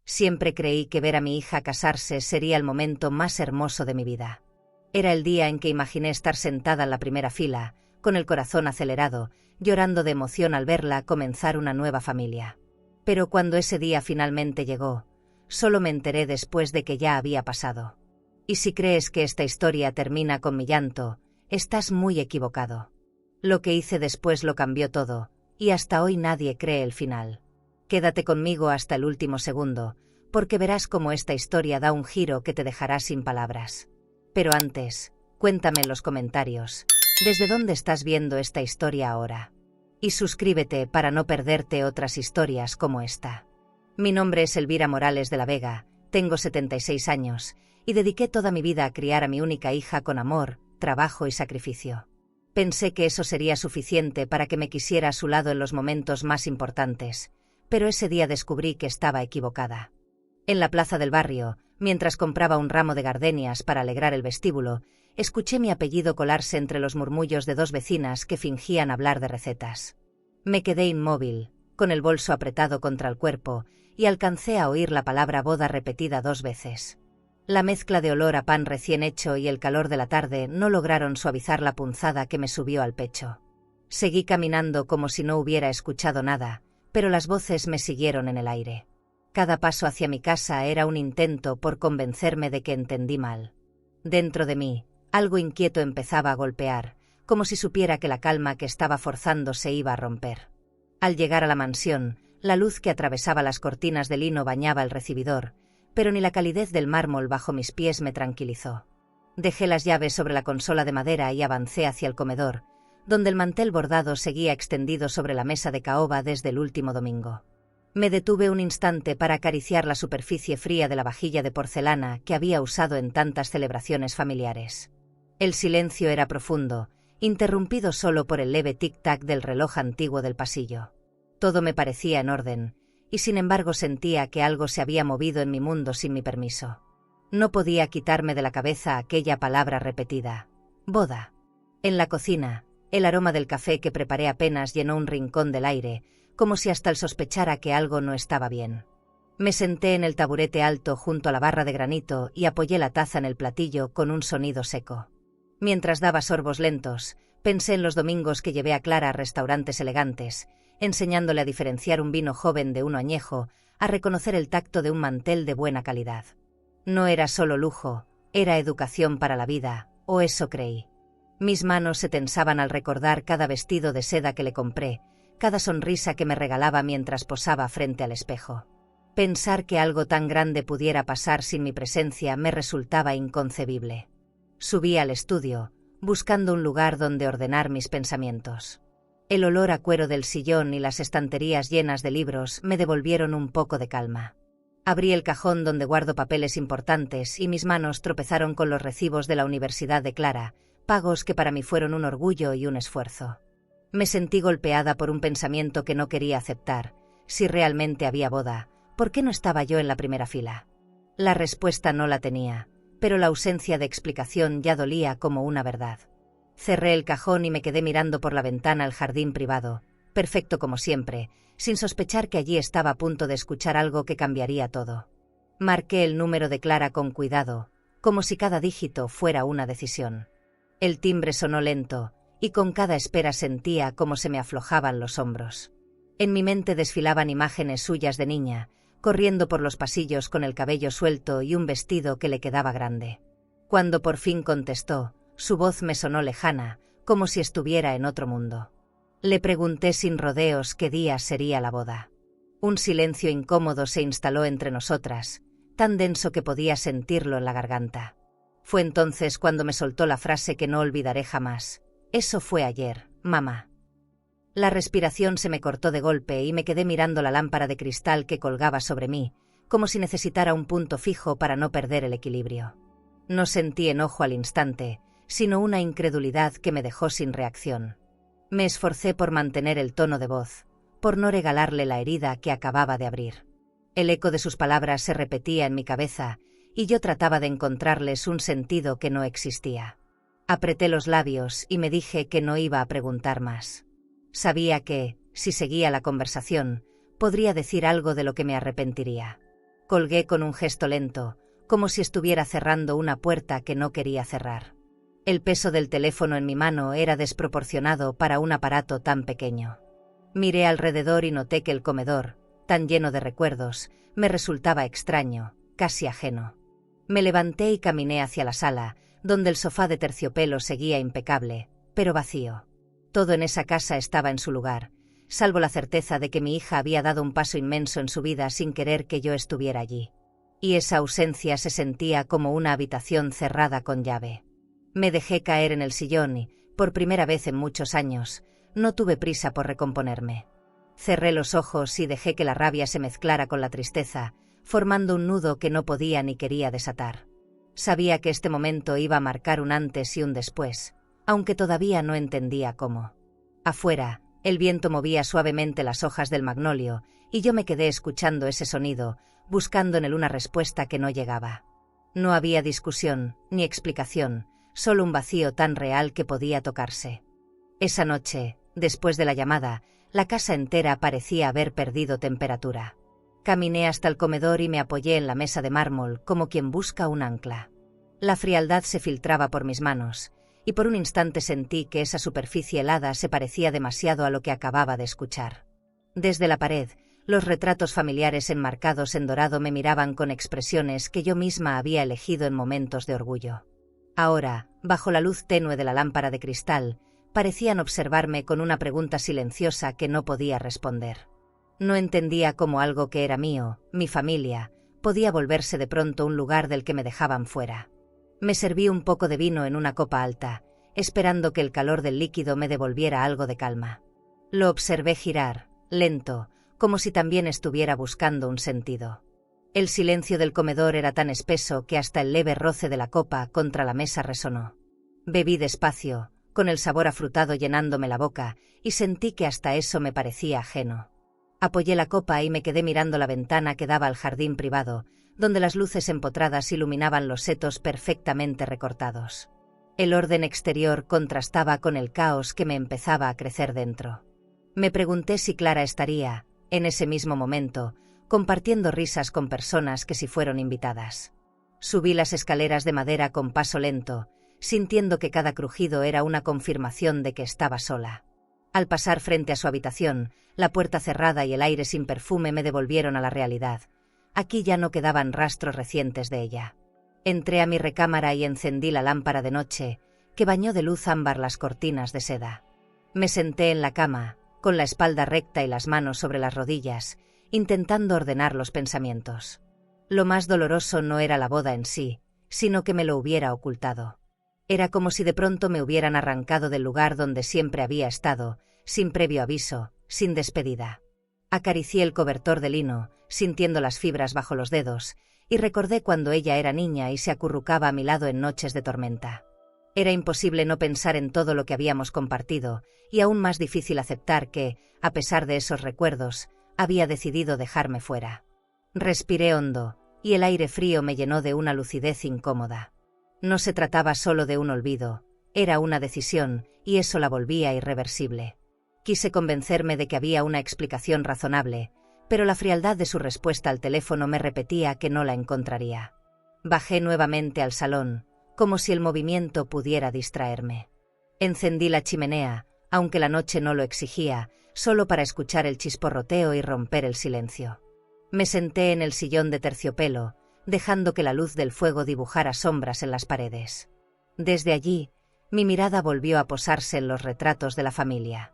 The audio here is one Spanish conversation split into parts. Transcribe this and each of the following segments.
Siempre creí que ver a mi hija casarse sería el momento más hermoso de mi vida. Era el día en que imaginé estar sentada en la primera fila, con el corazón acelerado, llorando de emoción al verla comenzar una nueva familia. Pero cuando ese día finalmente llegó, solo me enteré después de que ya había pasado. Y si crees que esta historia termina con mi llanto, estás muy equivocado. Lo que hice después lo cambió todo, y hasta hoy nadie cree el final. Quédate conmigo hasta el último segundo, porque verás cómo esta historia da un giro que te dejará sin palabras. Pero antes, cuéntame en los comentarios, ¿desde dónde estás viendo esta historia ahora? Y suscríbete para no perderte otras historias como esta. Mi nombre es Elvira Morales de la Vega, tengo 76 años, y dediqué toda mi vida a criar a mi única hija con amor, trabajo y sacrificio. Pensé que eso sería suficiente para que me quisiera a su lado en los momentos más importantes, pero ese día descubrí que estaba equivocada. En la plaza del barrio, mientras compraba un ramo de gardenias para alegrar el vestíbulo, escuché mi apellido colarse entre los murmullos de dos vecinas que fingían hablar de recetas. Me quedé inmóvil, con el bolso apretado contra el cuerpo, y alcancé a oír la palabra boda repetida 2 veces. La mezcla de olor a pan recién hecho y el calor de la tarde no lograron suavizar la punzada que me subió al pecho. Seguí caminando como si no hubiera escuchado nada, pero las voces me siguieron en el aire. Cada paso hacia mi casa era un intento por convencerme de que entendí mal. Dentro de mí, algo inquieto empezaba a golpear, como si supiera que la calma que estaba forzando se iba a romper. Al llegar a la mansión, la luz que atravesaba las cortinas de lino bañaba el recibidor, pero ni la calidez del mármol bajo mis pies me tranquilizó. Dejé las llaves sobre la consola de madera y avancé hacia el comedor, donde el mantel bordado seguía extendido sobre la mesa de caoba desde el último domingo. Me detuve un instante para acariciar la superficie fría de la vajilla de porcelana que había usado en tantas celebraciones familiares. El silencio era profundo, interrumpido solo por el leve tic-tac del reloj antiguo del pasillo. Todo me parecía en orden, y sin embargo sentía que algo se había movido en mi mundo sin mi permiso. No podía quitarme de la cabeza aquella palabra repetida: boda. En la cocina, el aroma del café que preparé apenas llenó un rincón del aire, como si hasta el sospechara que algo no estaba bien. Me senté en el taburete alto junto a la barra de granito y apoyé la taza en el platillo con un sonido seco. Mientras daba sorbos lentos, pensé en los domingos que llevé a Clara a restaurantes elegantes, enseñándole a diferenciar un vino joven de uno añejo, a reconocer el tacto de un mantel de buena calidad. No era solo lujo, era educación para la vida, o eso creí. Mis manos se tensaban al recordar cada vestido de seda que le compré, cada sonrisa que me regalaba mientras posaba frente al espejo. Pensar que algo tan grande pudiera pasar sin mi presencia me resultaba inconcebible. Subí al estudio, buscando un lugar donde ordenar mis pensamientos. El olor a cuero del sillón y las estanterías llenas de libros me devolvieron un poco de calma. Abrí el cajón donde guardo papeles importantes y mis manos tropezaron con los recibos de la Universidad de Clara, pagos que para mí fueron un orgullo y un esfuerzo. Me sentí golpeada por un pensamiento que no quería aceptar. Si realmente había boda, ¿por qué no estaba yo en la primera fila? La respuesta no la tenía, pero la ausencia de explicación ya dolía como una verdad. Cerré el cajón y me quedé mirando por la ventana al jardín privado, perfecto como siempre, sin sospechar que allí estaba a punto de escuchar algo que cambiaría todo. Marqué el número de Clara con cuidado, como si cada dígito fuera una decisión. El timbre sonó lento, y con cada espera sentía cómo se me aflojaban los hombros. En mi mente desfilaban imágenes suyas de niña, corriendo por los pasillos con el cabello suelto y un vestido que le quedaba grande. Cuando por fin contestó, su voz me sonó lejana, como si estuviera en otro mundo. Le pregunté sin rodeos qué día sería la boda. Un silencio incómodo se instaló entre nosotras, tan denso que podía sentirlo en la garganta. Fue entonces cuando me soltó la frase que no olvidaré jamás: «Eso fue ayer, mamá». La respiración se me cortó de golpe y me quedé mirando la lámpara de cristal que colgaba sobre mí, como si necesitara un punto fijo para no perder el equilibrio. No sentí enojo al instante, sino una incredulidad que me dejó sin reacción. Me esforcé por mantener el tono de voz, por no regalarle la herida que acababa de abrir. El eco de sus palabras se repetía en mi cabeza, y yo trataba de encontrarles un sentido que no existía. Apreté los labios y me dije que no iba a preguntar más. Sabía que, si seguía la conversación, podría decir algo de lo que me arrepentiría. Colgué con un gesto lento, como si estuviera cerrando una puerta que no quería cerrar. El peso del teléfono en mi mano era desproporcionado para un aparato tan pequeño. Miré alrededor y noté que el comedor, tan lleno de recuerdos, me resultaba extraño, casi ajeno. Me levanté y caminé hacia la sala, donde el sofá de terciopelo seguía impecable, pero vacío. Todo en esa casa estaba en su lugar, salvo la certeza de que mi hija había dado un paso inmenso en su vida sin querer que yo estuviera allí. Y esa ausencia se sentía como una habitación cerrada con llave. Me dejé caer en el sillón y, por primera vez en muchos años, no tuve prisa por recomponerme. Cerré los ojos y dejé que la rabia se mezclara con la tristeza, formando un nudo que no podía ni quería desatar. Sabía que este momento iba a marcar un antes y un después, aunque todavía no entendía cómo. Afuera, el viento movía suavemente las hojas del magnolio, y yo me quedé escuchando ese sonido, buscando en él una respuesta que no llegaba. No había discusión, ni explicación, solo un vacío tan real que podía tocarse. Esa noche, después de la llamada, la casa entera parecía haber perdido temperatura. Caminé hasta el comedor y me apoyé en la mesa de mármol como quien busca un ancla. La frialdad se filtraba por mis manos, y por un instante sentí que esa superficie helada se parecía demasiado a lo que acababa de escuchar. Desde la pared, los retratos familiares enmarcados en dorado me miraban con expresiones que yo misma había elegido en momentos de orgullo. Ahora, bajo la luz tenue de la lámpara de cristal, parecían observarme con una pregunta silenciosa que no podía responder. No entendía cómo algo que era mío, mi familia, podía volverse de pronto un lugar del que me dejaban fuera. Me serví un poco de vino en una copa alta, esperando que el calor del líquido me devolviera algo de calma. Lo observé girar, lento, como si también estuviera buscando un sentido. El silencio del comedor era tan espeso que hasta el leve roce de la copa contra la mesa resonó. Bebí despacio, con el sabor afrutado llenándome la boca, y sentí que hasta eso me parecía ajeno. Apoyé la copa y me quedé mirando la ventana que daba al jardín privado, donde las luces empotradas iluminaban los setos perfectamente recortados. El orden exterior contrastaba con el caos que me empezaba a crecer dentro. Me pregunté si Clara estaría, en ese mismo momento, compartiendo risas con personas que sí fueron invitadas. Subí las escaleras de madera con paso lento, sintiendo que cada crujido era una confirmación de que estaba sola. Al pasar frente a su habitación, la puerta cerrada y el aire sin perfume me devolvieron a la realidad. Aquí ya no quedaban rastros recientes de ella. Entré a mi recámara y encendí la lámpara de noche, que bañó de luz ámbar las cortinas de seda. Me senté en la cama, con la espalda recta y las manos sobre las rodillas, intentando ordenar los pensamientos. Lo más doloroso no era la boda en sí, sino que me lo hubiera ocultado. Era como si de pronto me hubieran arrancado del lugar donde siempre había estado, sin previo aviso, sin despedida. Acaricié el cobertor de lino, sintiendo las fibras bajo los dedos, y recordé cuando ella era niña y se acurrucaba a mi lado en noches de tormenta. Era imposible no pensar en todo lo que habíamos compartido, y aún más difícil aceptar que, a pesar de esos recuerdos, había decidido dejarme fuera. Respiré hondo, y el aire frío me llenó de una lucidez incómoda. No se trataba solo de un olvido, era una decisión, y eso la volvía irreversible. Quise convencerme de que había una explicación razonable, pero la frialdad de su respuesta al teléfono me repetía que no la encontraría. Bajé nuevamente al salón, como si el movimiento pudiera distraerme. Encendí la chimenea, aunque la noche no lo exigía, solo para escuchar el chisporroteo y romper el silencio. Me senté en el sillón de terciopelo, dejando que la luz del fuego dibujara sombras en las paredes. Desde allí, mi mirada volvió a posarse en los retratos de la familia.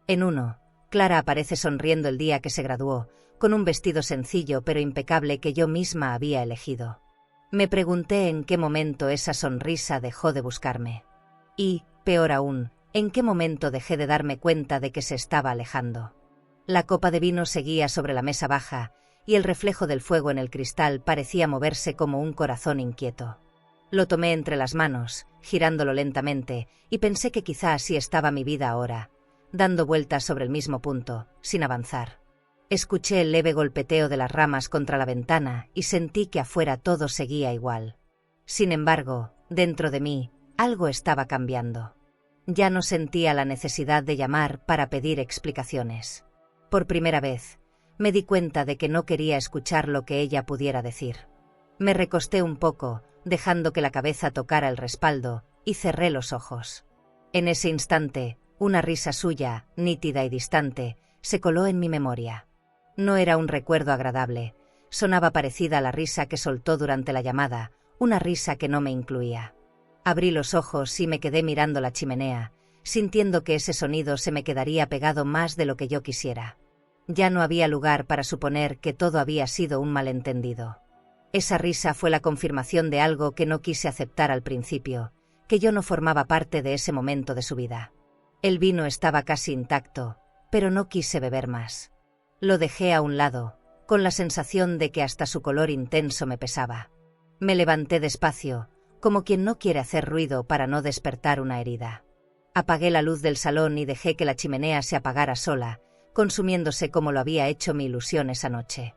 En uno, Clara aparece sonriendo el día que se graduó, con un vestido sencillo pero impecable que yo misma había elegido. Me pregunté en qué momento esa sonrisa dejó de buscarme. Y, peor aún, en qué momento dejé de darme cuenta de que se estaba alejando. La copa de vino seguía sobre la mesa baja, y el reflejo del fuego en el cristal parecía moverse como un corazón inquieto. Lo tomé entre las manos, girándolo lentamente, y pensé que quizá así estaba mi vida ahora, dando vueltas sobre el mismo punto, sin avanzar. Escuché el leve golpeteo de las ramas contra la ventana y sentí que afuera todo seguía igual. Sin embargo, dentro de mí, algo estaba cambiando. Ya no sentía la necesidad de llamar para pedir explicaciones. Por primera vez, Me di cuenta de que no quería escuchar lo que ella pudiera decir. Me recosté un poco, dejando que la cabeza tocara el respaldo, y cerré los ojos. En ese instante, una risa suya, nítida y distante, se coló en mi memoria. No era un recuerdo agradable, sonaba parecida a la risa que soltó durante la llamada, una risa que no me incluía. Abrí los ojos y me quedé mirando la chimenea, sintiendo que ese sonido se me quedaría pegado más de lo que yo quisiera. Ya no había lugar para suponer que todo había sido un malentendido. Esa risa fue la confirmación de algo que no quise aceptar al principio, que yo no formaba parte de ese momento de su vida. El vino estaba casi intacto, pero no quise beber más. Lo dejé a un lado, con la sensación de que hasta su color intenso me pesaba. Me levanté despacio, como quien no quiere hacer ruido para no despertar una herida. Apagué la luz del salón y dejé que la chimenea se apagara sola, consumiéndose como lo había hecho mi ilusión esa noche.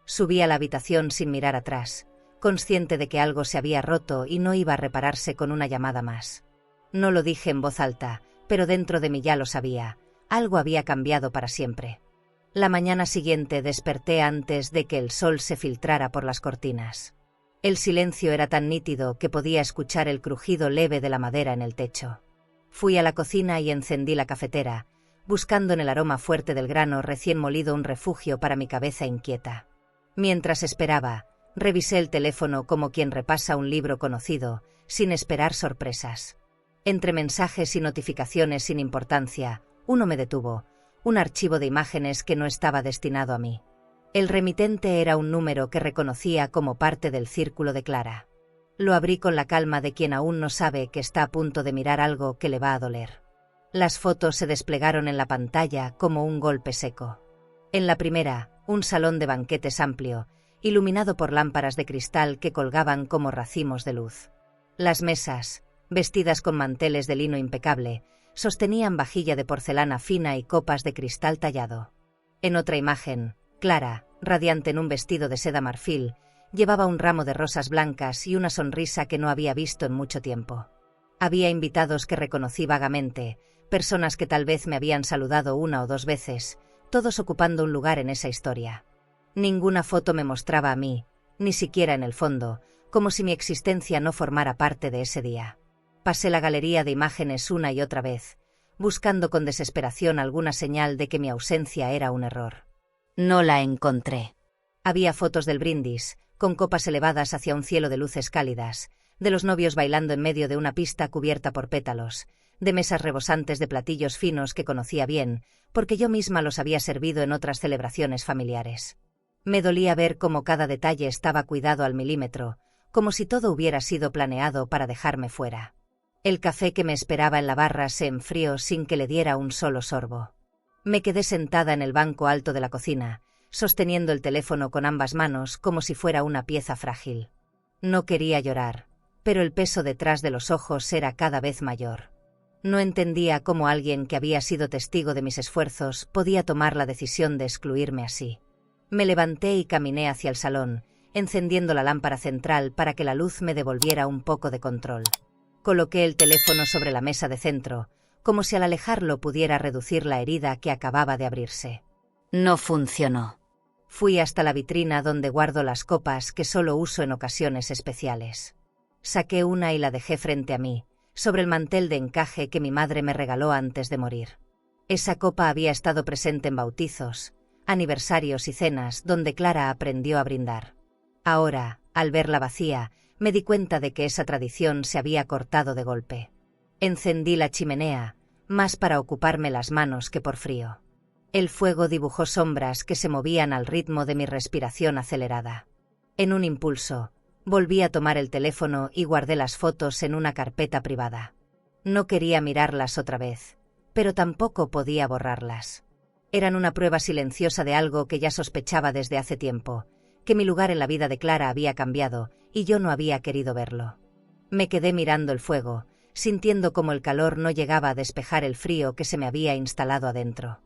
Subí a la habitación sin mirar atrás, consciente de que algo se había roto y no iba a repararse con una llamada más. No lo dije en voz alta, pero dentro de mí ya lo sabía, algo había cambiado para siempre. La mañana siguiente desperté antes de que el sol se filtrara por las cortinas. El silencio era tan nítido que podía escuchar el crujido leve de la madera en el techo. Fui a la cocina y encendí la cafetera, buscando en el aroma fuerte del grano recién molido un refugio para mi cabeza inquieta. Mientras esperaba, revisé el teléfono como quien repasa un libro conocido, sin esperar sorpresas. Entre mensajes y notificaciones sin importancia, uno me detuvo, un archivo de imágenes que no estaba destinado a mí. El remitente era un número que reconocía como parte del círculo de Clara. Lo abrí con la calma de quien aún no sabe que está a punto de mirar algo que le va a doler. Las fotos se desplegaron en la pantalla como un golpe seco. En la primera, un salón de banquetes amplio, iluminado por lámparas de cristal que colgaban como racimos de luz. Las mesas, vestidas con manteles de lino impecable, sostenían vajilla de porcelana fina y copas de cristal tallado. En otra imagen, Clara, radiante en un vestido de seda marfil, llevaba un ramo de rosas blancas y una sonrisa que no había visto en mucho tiempo. Había invitados que reconocí vagamente, personas que tal vez me habían saludado una o dos veces, todos ocupando un lugar en esa historia. Ninguna foto me mostraba a mí, ni siquiera en el fondo, como si mi existencia no formara parte de ese día. Pasé la galería de imágenes una y otra vez, buscando con desesperación alguna señal de que mi ausencia era un error. No la encontré. Había fotos del brindis, con copas elevadas hacia un cielo de luces cálidas, de los novios bailando en medio de una pista cubierta por pétalos, de mesas rebosantes de platillos finos que conocía bien, porque yo misma los había servido en otras celebraciones familiares. Me dolía ver cómo cada detalle estaba cuidado al milímetro, como si todo hubiera sido planeado para dejarme fuera. El café que me esperaba en la barra se enfrió sin que le diera un solo sorbo. Me quedé sentada en el banco alto de la cocina, sosteniendo el teléfono con ambas manos como si fuera una pieza frágil. No quería llorar, pero el peso detrás de los ojos era cada vez mayor. No entendía cómo alguien que había sido testigo de mis esfuerzos podía tomar la decisión de excluirme así. Me levanté y caminé hacia el salón, encendiendo la lámpara central para que la luz me devolviera un poco de control. Coloqué el teléfono sobre la mesa de centro, como si al alejarlo pudiera reducir la herida que acababa de abrirse. No funcionó. Fui hasta la vitrina donde guardo las copas que solo uso en ocasiones especiales. Saqué una y la dejé frente a mí, sobre el mantel de encaje que mi madre me regaló antes de morir. Esa copa había estado presente en bautizos, aniversarios y cenas donde Clara aprendió a brindar. Ahora, al verla vacía, me di cuenta de que esa tradición se había cortado de golpe. Encendí la chimenea, más para ocuparme las manos que por frío. El fuego dibujó sombras que se movían al ritmo de mi respiración acelerada. En un impulso, volví a tomar el teléfono y guardé las fotos en una carpeta privada. No quería mirarlas otra vez, pero tampoco podía borrarlas. Eran una prueba silenciosa de algo que ya sospechaba desde hace tiempo, que mi lugar en la vida de Clara había cambiado y yo no había querido verlo. Me quedé mirando el fuego, sintiendo como el calor no llegaba a despejar el frío que se me había instalado adentro.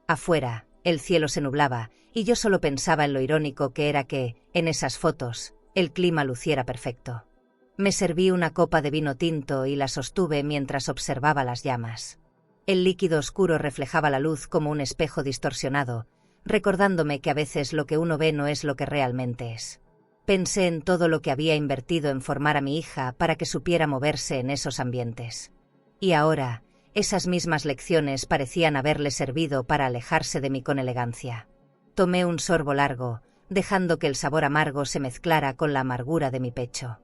Afuera, el cielo se nublaba y yo solo pensaba en lo irónico que era que, en esas fotos, el clima luciera perfecto. Me serví una copa de vino tinto y la sostuve mientras observaba las llamas. El líquido oscuro reflejaba la luz como un espejo distorsionado, recordándome que a veces lo que uno ve no es lo que realmente es. Pensé en todo lo que había invertido en formar a mi hija para que supiera moverse en esos ambientes. Y ahora, esas mismas lecciones parecían haberle servido para alejarse de mí con elegancia. Tomé un sorbo largo, dejando que el sabor amargo se mezclara con la amargura de mi pecho.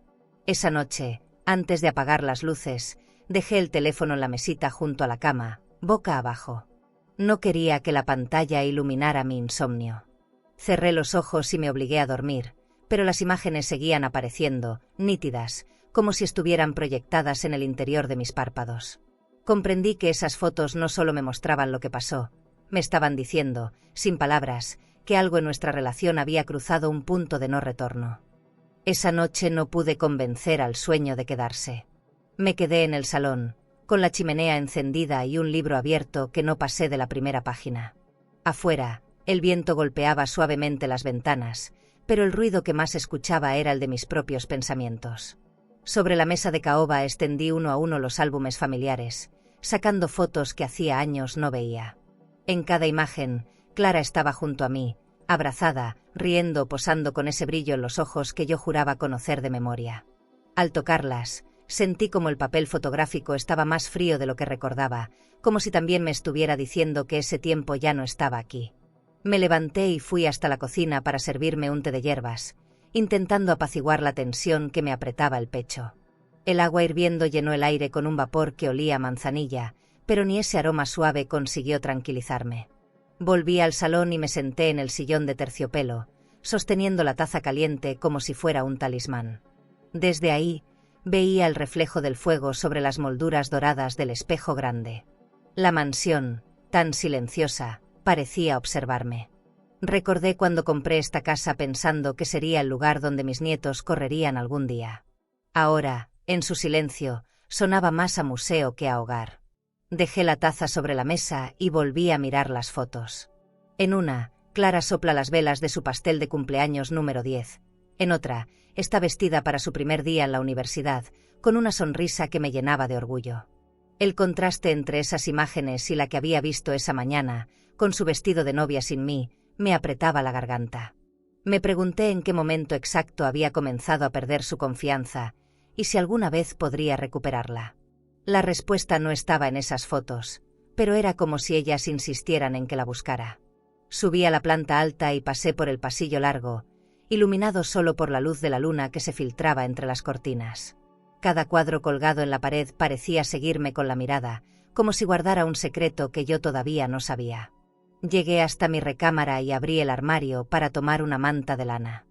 Esa noche, antes de apagar las luces, dejé el teléfono en la mesita junto a la cama, boca abajo. No quería que la pantalla iluminara mi insomnio. Cerré los ojos y me obligué a dormir, pero las imágenes seguían apareciendo, nítidas, como si estuvieran proyectadas en el interior de mis párpados. Comprendí que esas fotos no solo me mostraban lo que pasó, me estaban diciendo, sin palabras, que algo en nuestra relación había cruzado un punto de no retorno. Esa noche no pude convencer al sueño de quedarse. Me quedé en el salón, con la chimenea encendida y un libro abierto que no pasé de la primera página. Afuera, el viento golpeaba suavemente las ventanas, pero el ruido que más escuchaba era el de mis propios pensamientos. Sobre la mesa de caoba extendí uno a uno los álbumes familiares, sacando fotos que hacía años no veía. En cada imagen, Clara estaba junto a mí, abrazada, riendo o posando con ese brillo en los ojos que yo juraba conocer de memoria. Al tocarlas, sentí como el papel fotográfico estaba más frío de lo que recordaba, como si también me estuviera diciendo que ese tiempo ya no estaba aquí. Me levanté y fui hasta la cocina para servirme un té de hierbas, intentando apaciguar la tensión que me apretaba el pecho. El agua hirviendo llenó el aire con un vapor que olía a manzanilla, pero ni ese aroma suave consiguió tranquilizarme. Volví al salón y me senté en el sillón de terciopelo, sosteniendo la taza caliente como si fuera un talismán. Desde ahí, veía el reflejo del fuego sobre las molduras doradas del espejo grande. La mansión, tan silenciosa, parecía observarme. Recordé cuando compré esta casa pensando que sería el lugar donde mis nietos correrían algún día. Ahora, en su silencio, sonaba más a museo que a hogar. Dejé la taza sobre la mesa y volví a mirar las fotos. En una, Clara sopla las velas de su pastel de cumpleaños número 10. En otra, está vestida para su primer día en la universidad, con una sonrisa que me llenaba de orgullo. El contraste entre esas imágenes y la que había visto esa mañana, con su vestido de novia sin mí, me apretaba la garganta. Me pregunté en qué momento exacto había comenzado a perder su confianza, y si alguna vez podría recuperarla. La respuesta no estaba en esas fotos, pero era como si ellas insistieran en que la buscara. Subí a la planta alta y pasé por el pasillo largo, iluminado solo por la luz de la luna que se filtraba entre las cortinas. Cada cuadro colgado en la pared parecía seguirme con la mirada, como si guardara un secreto que yo todavía no sabía. Llegué hasta mi recámara y abrí el armario para tomar una manta de lana.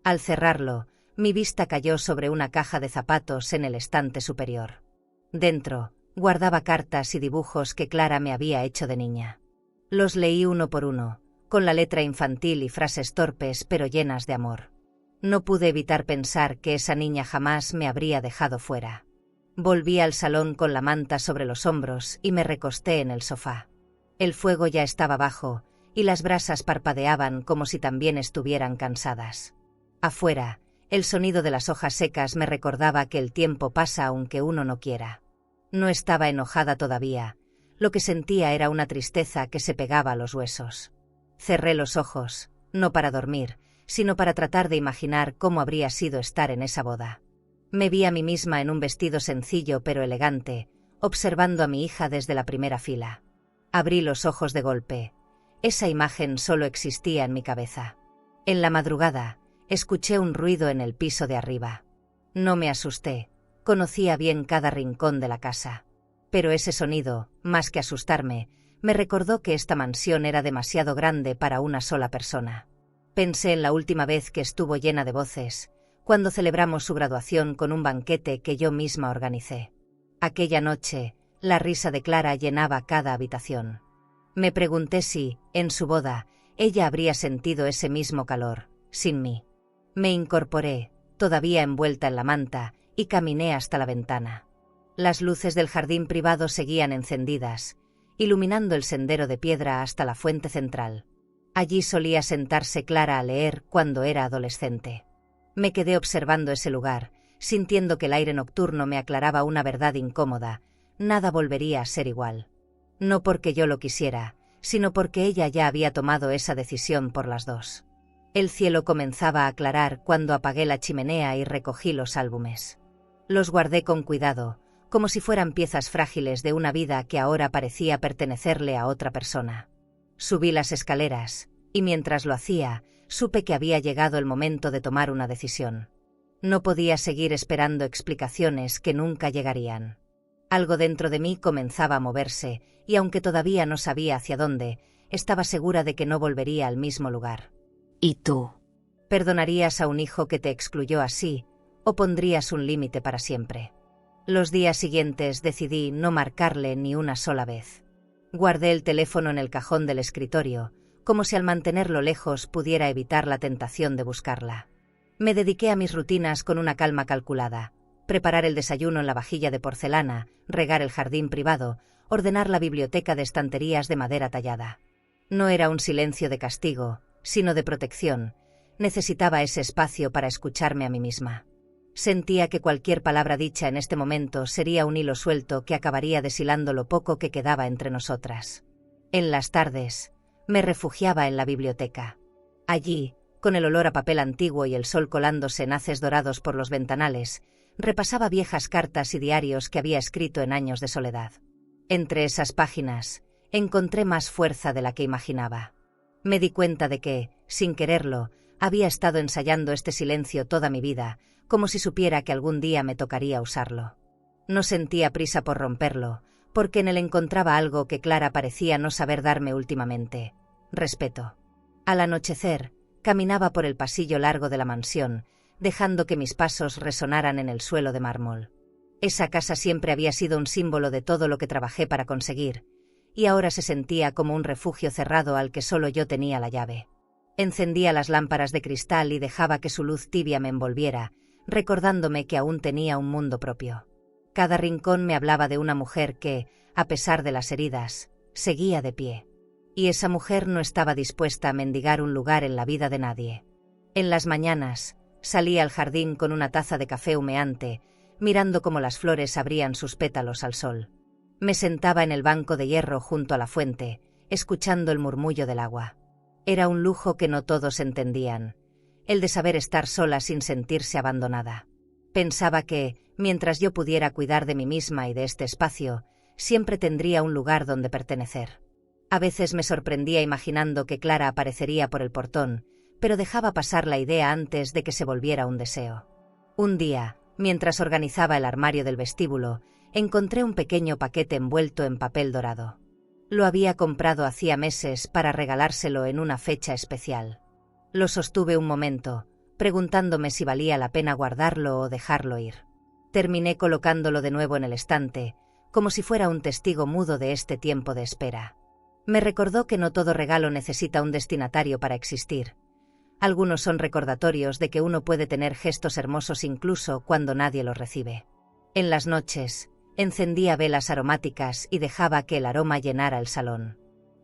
Al cerrarlo, mi vista cayó sobre una caja de zapatos en el estante superior. Dentro, guardaba cartas y dibujos que Clara me había hecho de niña. Los leí uno por uno, con la letra infantil y frases torpes pero llenas de amor. No pude evitar pensar que esa niña jamás me habría dejado fuera. Volví al salón con la manta sobre los hombros y me recosté en el sofá. El fuego ya estaba bajo, y las brasas parpadeaban como si también estuvieran cansadas. Afuera, el sonido de las hojas secas me recordaba que el tiempo pasa aunque uno no quiera. No estaba enojada todavía, lo que sentía era una tristeza que se pegaba a los huesos. Cerré los ojos, no para dormir, sino para tratar de imaginar cómo habría sido estar en esa boda. Me vi a mí misma en un vestido sencillo pero elegante, observando a mi hija desde la primera fila. Abrí los ojos de golpe. Esa imagen solo existía en mi cabeza. En la madrugada, escuché un ruido en el piso de arriba. No me asusté, conocía bien cada rincón de la casa. Pero ese sonido, más que asustarme, me recordó que esta mansión era demasiado grande para una sola persona. Pensé en la última vez que estuvo llena de voces, cuando celebramos su graduación con un banquete que yo misma organicé. Aquella noche, la risa de Clara llenaba cada habitación. Me pregunté si, en su boda, ella habría sentido ese mismo calor, sin mí. Me incorporé, todavía envuelta en la manta, y caminé hasta la ventana. Las luces del jardín privado seguían encendidas, iluminando el sendero de piedra hasta la fuente central. Allí solía sentarse Clara a leer cuando era adolescente. Me quedé observando ese lugar, sintiendo que el aire nocturno me aclaraba una verdad incómoda: nada volvería a ser igual. No porque yo lo quisiera, sino porque ella ya había tomado esa decisión por las dos. El cielo comenzaba a aclarar cuando apagué la chimenea y recogí los álbumes. Los guardé con cuidado, como si fueran piezas frágiles de una vida que ahora parecía pertenecerle a otra persona. Subí las escaleras, y mientras lo hacía, supe que había llegado el momento de tomar una decisión. No podía seguir esperando explicaciones que nunca llegarían. Algo dentro de mí comenzaba a moverse, y aunque todavía no sabía hacia dónde, estaba segura de que no volvería al mismo lugar. ¿Y tú? ¿Perdonarías a un hijo que te excluyó así, o pondrías un límite para siempre? Los días siguientes decidí no marcarle ni una sola vez. Guardé el teléfono en el cajón del escritorio, como si al mantenerlo lejos pudiera evitar la tentación de buscarla. Me dediqué a mis rutinas con una calma calculada: preparar el desayuno en la vajilla de porcelana, regar el jardín privado, ordenar la biblioteca de estanterías de madera tallada. No era un silencio de castigo, sino de protección. Necesitaba ese espacio para escucharme a mí misma. Sentía que cualquier palabra dicha en este momento sería un hilo suelto que acabaría deshilando lo poco que quedaba entre nosotras. En las tardes, me refugiaba en la biblioteca. Allí, con el olor a papel antiguo y el sol colándose en haces dorados por los ventanales, repasaba viejas cartas y diarios que había escrito en años de soledad. Entre esas páginas, encontré más fuerza de la que imaginaba. Me di cuenta de que, sin quererlo, había estado ensayando este silencio toda mi vida, como si supiera que algún día me tocaría usarlo. No sentía prisa por romperlo, porque en él encontraba algo que Clara parecía no saber darme últimamente: respeto. Al anochecer, caminaba por el pasillo largo de la mansión, dejando que mis pasos resonaran en el suelo de mármol. Esa casa siempre había sido un símbolo de todo lo que trabajé para conseguir, y ahora se sentía como un refugio cerrado al que solo yo tenía la llave. Encendía las lámparas de cristal y dejaba que su luz tibia me envolviera, recordándome que aún tenía un mundo propio. Cada rincón me hablaba de una mujer que, a pesar de las heridas, seguía de pie. Y esa mujer no estaba dispuesta a mendigar un lugar en la vida de nadie. En las mañanas, salía al jardín con una taza de café humeante, mirando cómo las flores abrían sus pétalos al sol. Me sentaba en el banco de hierro junto a la fuente, escuchando el murmullo del agua. Era un lujo que no todos entendían: el de saber estar sola sin sentirse abandonada. Pensaba que, mientras yo pudiera cuidar de mí misma y de este espacio, siempre tendría un lugar donde pertenecer. A veces me sorprendía imaginando que Clara aparecería por el portón, pero dejaba pasar la idea antes de que se volviera un deseo. Un día, mientras organizaba el armario del vestíbulo, encontré un pequeño paquete envuelto en papel dorado. Lo había comprado hacía meses para regalárselo en una fecha especial. Lo sostuve un momento, preguntándome si valía la pena guardarlo o dejarlo ir. Terminé colocándolo de nuevo en el estante, como si fuera un testigo mudo de este tiempo de espera. Me recordó que no todo regalo necesita un destinatario para existir. Algunos son recordatorios de que uno puede tener gestos hermosos incluso cuando nadie los recibe. En las noches, encendía velas aromáticas y dejaba que el aroma llenara el salón.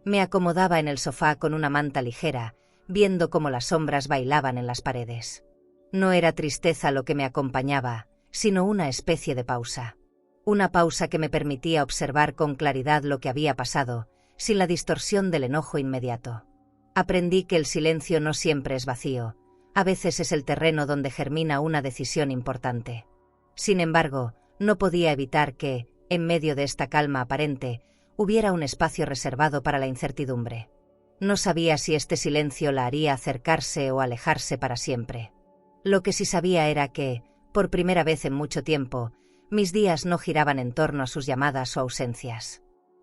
Me acomodaba en el sofá con una manta ligera, viendo cómo las sombras bailaban en las paredes. No era tristeza lo que me acompañaba, sino una especie de pausa. Una pausa que me permitía observar con claridad lo que había pasado, sin la distorsión del enojo inmediato. Aprendí que el silencio no siempre es vacío, a veces es el terreno donde germina una decisión importante. Sin embargo, no podía evitar que, en medio de esta calma aparente, hubiera un espacio reservado para la incertidumbre. No sabía si este silencio la haría acercarse o alejarse para siempre. Lo que sí sabía era que, por primera vez en mucho tiempo, mis días no giraban en torno a sus llamadas o ausencias.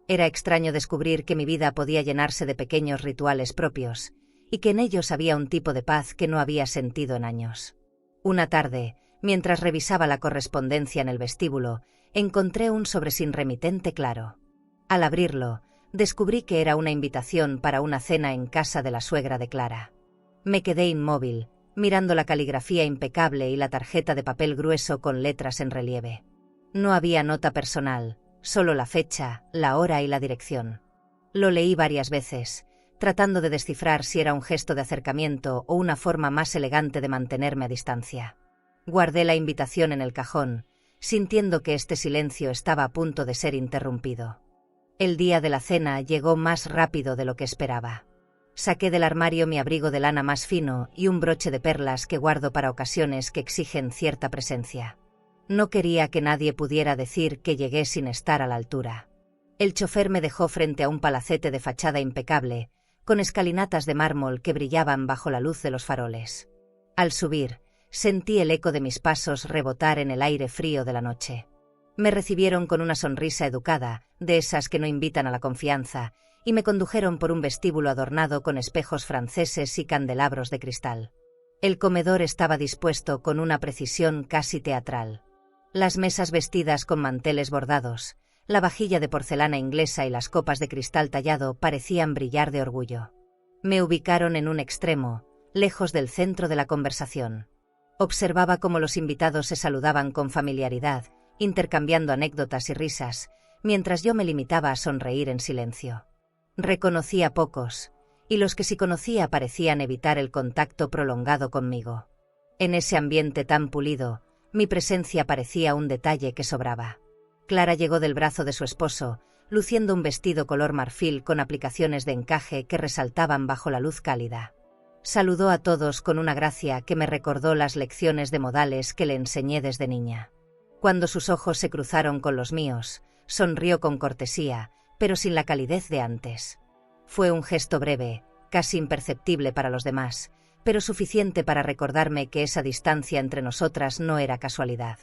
Era extraño descubrir que mi vida podía llenarse de pequeños rituales propios, y que en ellos había un tipo de paz que no había sentido en años. Una tarde, mientras revisaba la correspondencia en el vestíbulo, encontré un sobre sin remitente claro. Al abrirlo, descubrí que era una invitación para una cena en casa de la suegra de Clara. Me quedé inmóvil, mirando la caligrafía impecable y la tarjeta de papel grueso con letras en relieve. No había nota personal, solo la fecha, la hora y la dirección. Lo leí varias veces, tratando de descifrar si era un gesto de acercamiento o una forma más elegante de mantenerme a distancia. Guardé la invitación en el cajón, sintiendo que este silencio estaba a punto de ser interrumpido. El día de la cena llegó más rápido de lo que esperaba. Saqué del armario mi abrigo de lana más fino y un broche de perlas que guardo para ocasiones que exigen cierta presencia. No quería que nadie pudiera decir que llegué sin estar a la altura. El chofer me dejó frente a un palacete de fachada impecable, con escalinatas de mármol que brillaban bajo la luz de los faroles. Al subir, sentí el eco de mis pasos rebotar en el aire frío de la noche. Me recibieron con una sonrisa educada, de esas que no invitan a la confianza, y me condujeron por un vestíbulo adornado con espejos franceses y candelabros de cristal. El comedor estaba dispuesto con una precisión casi teatral. Las mesas vestidas con manteles bordados, la vajilla de porcelana inglesa y las copas de cristal tallado parecían brillar de orgullo. Me ubicaron en un extremo, lejos del centro de la conversación. Observaba cómo los invitados se saludaban con familiaridad, intercambiando anécdotas y risas, mientras yo me limitaba a sonreír en silencio. Reconocí a pocos, y los que sí conocía parecían evitar el contacto prolongado conmigo. En ese ambiente tan pulido, mi presencia parecía un detalle que sobraba. Clara llegó del brazo de su esposo, luciendo un vestido color marfil con aplicaciones de encaje que resaltaban bajo la luz cálida. Saludó a todos con una gracia que me recordó las lecciones de modales que le enseñé desde niña. Cuando sus ojos se cruzaron con los míos, sonrió con cortesía, pero sin la calidez de antes. Fue un gesto breve, casi imperceptible para los demás, pero suficiente para recordarme que esa distancia entre nosotras no era casualidad.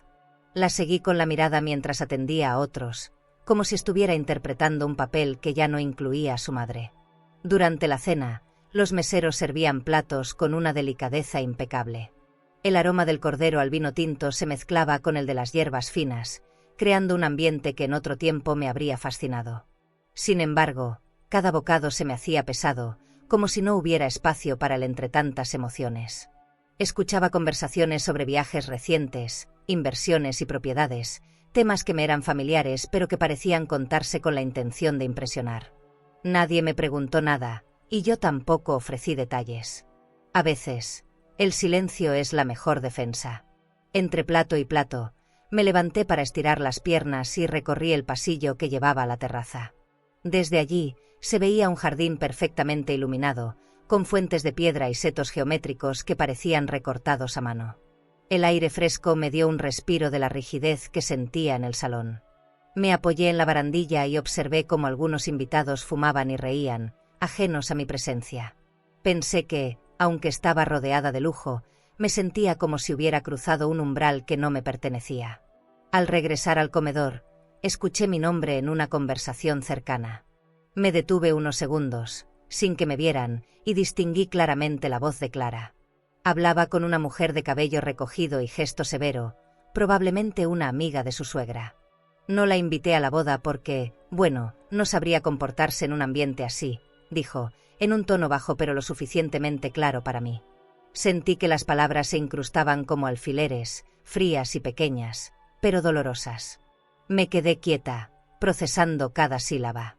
La seguí con la mirada mientras atendía a otros, como si estuviera interpretando un papel que ya no incluía a su madre. Durante la cena, los meseros servían platos con una delicadeza impecable. El aroma del cordero al vino tinto se mezclaba con el de las hierbas finas, creando un ambiente que en otro tiempo me habría fascinado. Sin embargo, cada bocado se me hacía pesado, como si no hubiera espacio para el entre tantas emociones. Escuchaba conversaciones sobre viajes recientes, inversiones y propiedades, temas que me eran familiares pero que parecían contarse con la intención de impresionar. Nadie me preguntó nada, y yo tampoco ofrecí detalles. A veces, el silencio es la mejor defensa. Entre plato y plato, me levanté para estirar las piernas y recorrí el pasillo que llevaba a la terraza. Desde allí, se veía un jardín perfectamente iluminado, con fuentes de piedra y setos geométricos que parecían recortados a mano. El aire fresco me dio un respiro de la rigidez que sentía en el salón. Me apoyé en la barandilla y observé cómo algunos invitados fumaban y reían, ajenos a mi presencia. Pensé que, aunque estaba rodeada de lujo, me sentía como si hubiera cruzado un umbral que no me pertenecía. Al regresar al comedor, escuché mi nombre en una conversación cercana. Me detuve unos segundos, sin que me vieran, y distinguí claramente la voz de Clara. Hablaba con una mujer de cabello recogido y gesto severo, probablemente una amiga de su suegra. No la invité a la boda porque, bueno, no sabría comportarse en un ambiente así, dijo, en un tono bajo pero lo suficientemente claro para mí. Sentí que las palabras se incrustaban como alfileres, frías y pequeñas, pero dolorosas. Me quedé quieta, procesando cada sílaba.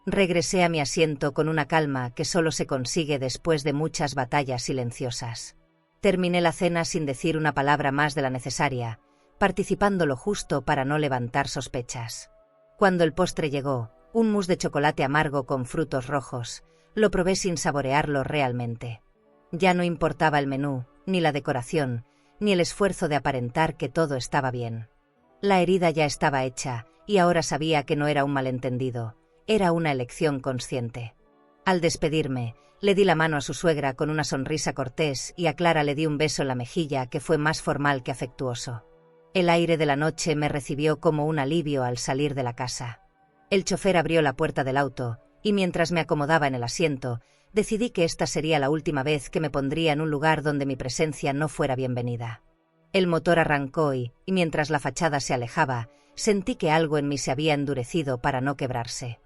Regresé a mi asiento con una calma que solo se consigue después de muchas batallas silenciosas. Terminé la cena sin decir una palabra más de la necesaria, participando lo justo para no levantar sospechas. Cuando el postre llegó, un mousse de chocolate amargo con frutos rojos, lo probé sin saborearlo realmente. Ya no importaba el menú, ni la decoración, ni el esfuerzo de aparentar que todo estaba bien. La herida ya estaba hecha, y ahora sabía que no era un malentendido, era una elección consciente. Al despedirme, le di la mano a su suegra con una sonrisa cortés y a Clara le di un beso en la mejilla que fue más formal que afectuoso. El aire de la noche me recibió como un alivio al salir de la casa. El chofer abrió la puerta del auto, y mientras me acomodaba en el asiento, decidí que esta sería la última vez que me pondría en un lugar donde mi presencia no fuera bienvenida. El motor arrancó y mientras la fachada se alejaba, sentí que algo en mí se había endurecido para no quebrarse.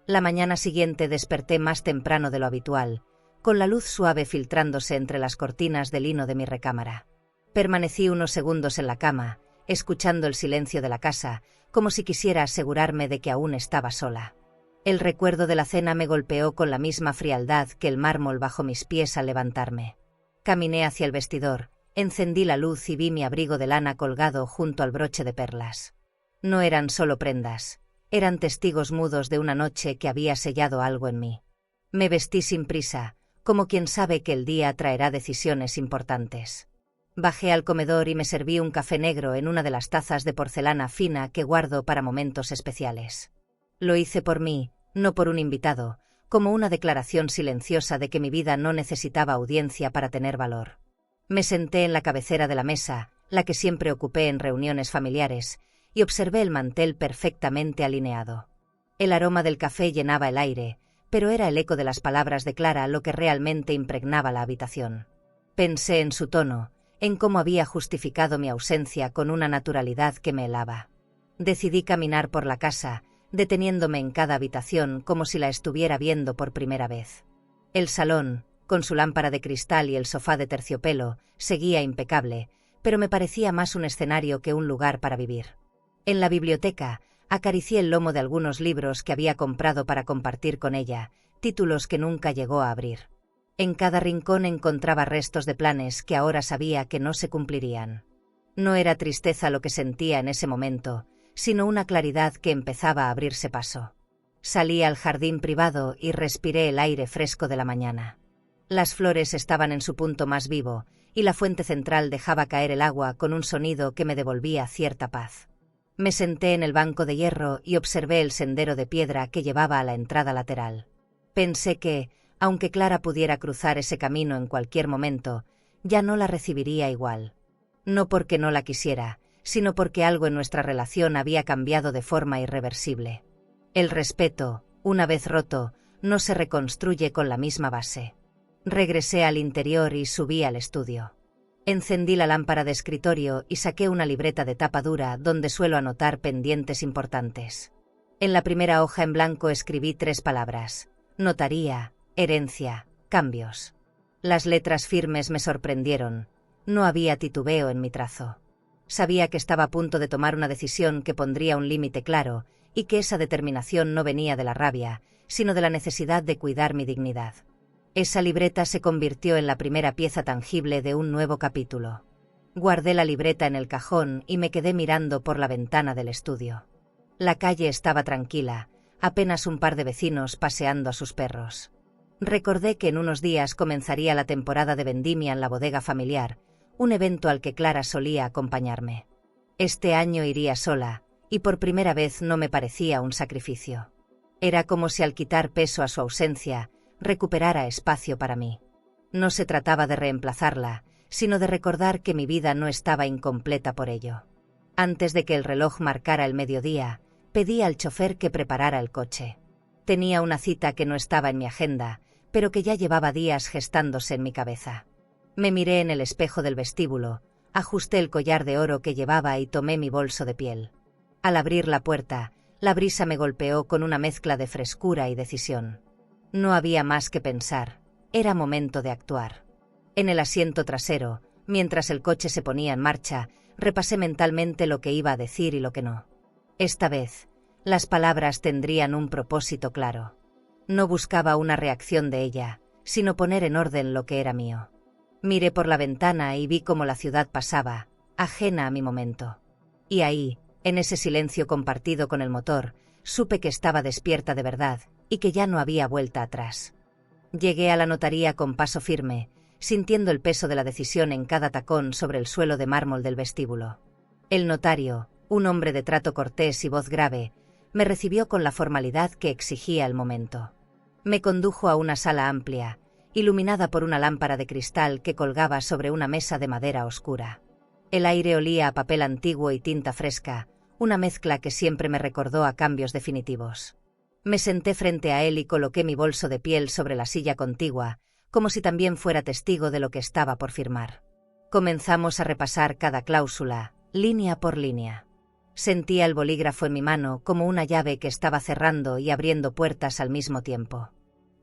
La mañana siguiente desperté más temprano de lo habitual, con la luz suave filtrándose entre las cortinas de lino de mi recámara. Permanecí unos segundos en la cama, escuchando el silencio de la casa, como si quisiera asegurarme de que aún estaba sola. El recuerdo de la cena me golpeó con la misma frialdad que el mármol bajo mis pies al levantarme. Caminé hacia el vestidor, encendí la luz y vi mi abrigo de lana colgado junto al broche de perlas. No eran solo prendas, Eran testigos mudos de una noche que había sellado algo en mí. Me vestí sin prisa, como quien sabe que el día traerá decisiones importantes. Bajé al comedor y me serví un café negro en una de las tazas de porcelana fina que guardo para momentos especiales. Lo hice por mí, no por un invitado, como una declaración silenciosa de que mi vida no necesitaba audiencia para tener valor. Me senté en la cabecera de la mesa, la que siempre ocupé en reuniones familiares, y observé el mantel perfectamente alineado. El aroma del café llenaba el aire, pero era el eco de las palabras de Clara lo que realmente impregnaba la habitación. Pensé en su tono, en cómo había justificado mi ausencia con una naturalidad que me helaba. Decidí caminar por la casa, deteniéndome en cada habitación como si la estuviera viendo por primera vez. El salón, con su lámpara de cristal y el sofá de terciopelo, seguía impecable, pero me parecía más un escenario que un lugar para vivir. En la biblioteca, acaricié el lomo de algunos libros que había comprado para compartir con ella, títulos que nunca llegó a abrir. En cada rincón encontraba restos de planes que ahora sabía que no se cumplirían. No era tristeza lo que sentía en ese momento, sino una claridad que empezaba a abrirse paso. Salí al jardín privado y respiré el aire fresco de la mañana. Las flores estaban en su punto más vivo, y la fuente central dejaba caer el agua con un sonido que me devolvía cierta paz. Me senté en el banco de hierro y observé el sendero de piedra que llevaba a la entrada lateral. Pensé que, aunque Clara pudiera cruzar ese camino en cualquier momento, ya no la recibiría igual. No porque no la quisiera, sino porque algo en nuestra relación había cambiado de forma irreversible. El respeto, una vez roto, no se reconstruye con la misma base. Regresé al interior y subí al estudio. Encendí la lámpara de escritorio y saqué una libreta de tapa dura donde suelo anotar pendientes importantes. En la primera hoja en blanco escribí 3 palabras: notaría, herencia, cambios. Las letras firmes me sorprendieron. No había titubeo en mi trazo. Sabía que estaba a punto de tomar una decisión que pondría un límite claro, y que esa determinación no venía de la rabia, sino de la necesidad de cuidar mi dignidad. Esa libreta se convirtió en la primera pieza tangible de un nuevo capítulo. Guardé la libreta en el cajón y me quedé mirando por la ventana del estudio. La calle estaba tranquila, apenas un par de vecinos paseando a sus perros. Recordé que en unos días comenzaría la temporada de vendimia en la bodega familiar, un evento al que Clara solía acompañarme. Este año iría sola, y por primera vez no me parecía un sacrificio. Era como si al quitar peso a su ausencia, recuperara espacio para mí. No se trataba de reemplazarla, sino de recordar que mi vida no estaba incompleta por ello. Antes de que el reloj marcara el mediodía, pedí al chofer que preparara el coche. Tenía una cita que no estaba en mi agenda, pero que ya llevaba días gestándose en mi cabeza. Me miré en el espejo del vestíbulo, ajusté el collar de oro que llevaba y tomé mi bolso de piel. Al abrir la puerta, la brisa me golpeó con una mezcla de frescura y decisión. No había más que pensar, era momento de actuar. En el asiento trasero, mientras el coche se ponía en marcha, repasé mentalmente lo que iba a decir y lo que no. Esta vez, las palabras tendrían un propósito claro. No buscaba una reacción de ella, sino poner en orden lo que era mío. Miré por la ventana y vi cómo la ciudad pasaba, ajena a mi momento. Y ahí, en ese silencio compartido con el motor, supe que estaba despierta de verdad, y que ya no había vuelta atrás. Llegué a la notaría con paso firme, sintiendo el peso de la decisión en cada tacón sobre el suelo de mármol del vestíbulo. El notario, un hombre de trato cortés y voz grave, me recibió con la formalidad que exigía el momento. Me condujo a una sala amplia, iluminada por una lámpara de cristal que colgaba sobre una mesa de madera oscura. El aire olía a papel antiguo y tinta fresca, una mezcla que siempre me recordó a cambios definitivos. Me senté frente a él y coloqué mi bolso de piel sobre la silla contigua, como si también fuera testigo de lo que estaba por firmar. Comenzamos a repasar cada cláusula, línea por línea. Sentía el bolígrafo en mi mano como una llave que estaba cerrando y abriendo puertas al mismo tiempo.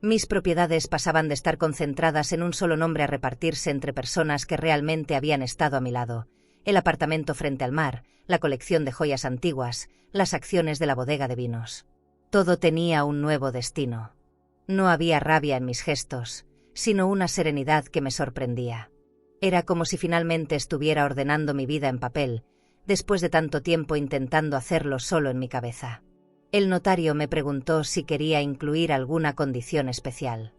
Mis propiedades pasaban de estar concentradas en un solo nombre a repartirse entre personas que realmente habían estado a mi lado: el apartamento frente al mar, la colección de joyas antiguas, las acciones de la bodega de vinos. Todo tenía un nuevo destino. No había rabia en mis gestos, sino una serenidad que me sorprendía. Era como si finalmente estuviera ordenando mi vida en papel, después de tanto tiempo intentando hacerlo solo en mi cabeza. El notario me preguntó si quería incluir alguna condición especial.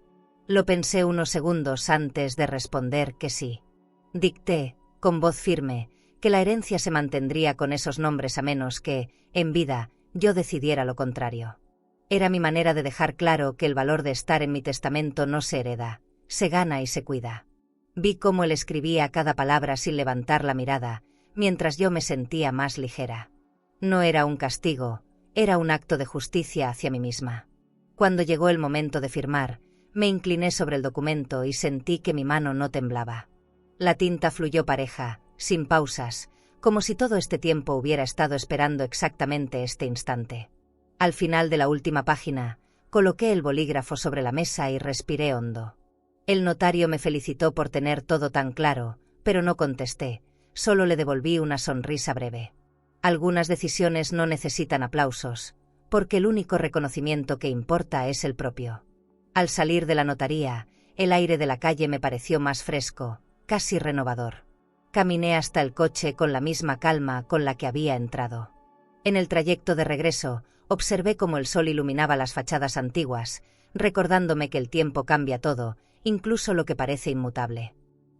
Lo pensé unos segundos antes de responder que sí. Dicté, con voz firme, que la herencia se mantendría con esos nombres a menos que, en vida, yo decidiera lo contrario. Era mi manera de dejar claro que el valor de estar en mi testamento no se hereda, se gana y se cuida. Vi cómo él escribía cada palabra sin levantar la mirada, mientras yo me sentía más ligera. No era un castigo, era un acto de justicia hacia mí misma. Cuando llegó el momento de firmar, me incliné sobre el documento y sentí que mi mano no temblaba. La tinta fluyó pareja, sin pausas, como si todo este tiempo hubiera estado esperando exactamente este instante. Al final de la última página, coloqué el bolígrafo sobre la mesa y respiré hondo. El notario me felicitó por tener todo tan claro, pero no contesté, solo le devolví una sonrisa breve. Algunas decisiones no necesitan aplausos, porque el único reconocimiento que importa es el propio. Al salir de la notaría, el aire de la calle me pareció más fresco, casi renovador. Caminé hasta el coche con la misma calma con la que había entrado. En el trayecto de regreso, observé cómo el sol iluminaba las fachadas antiguas, recordándome que el tiempo cambia todo, incluso lo que parece inmutable.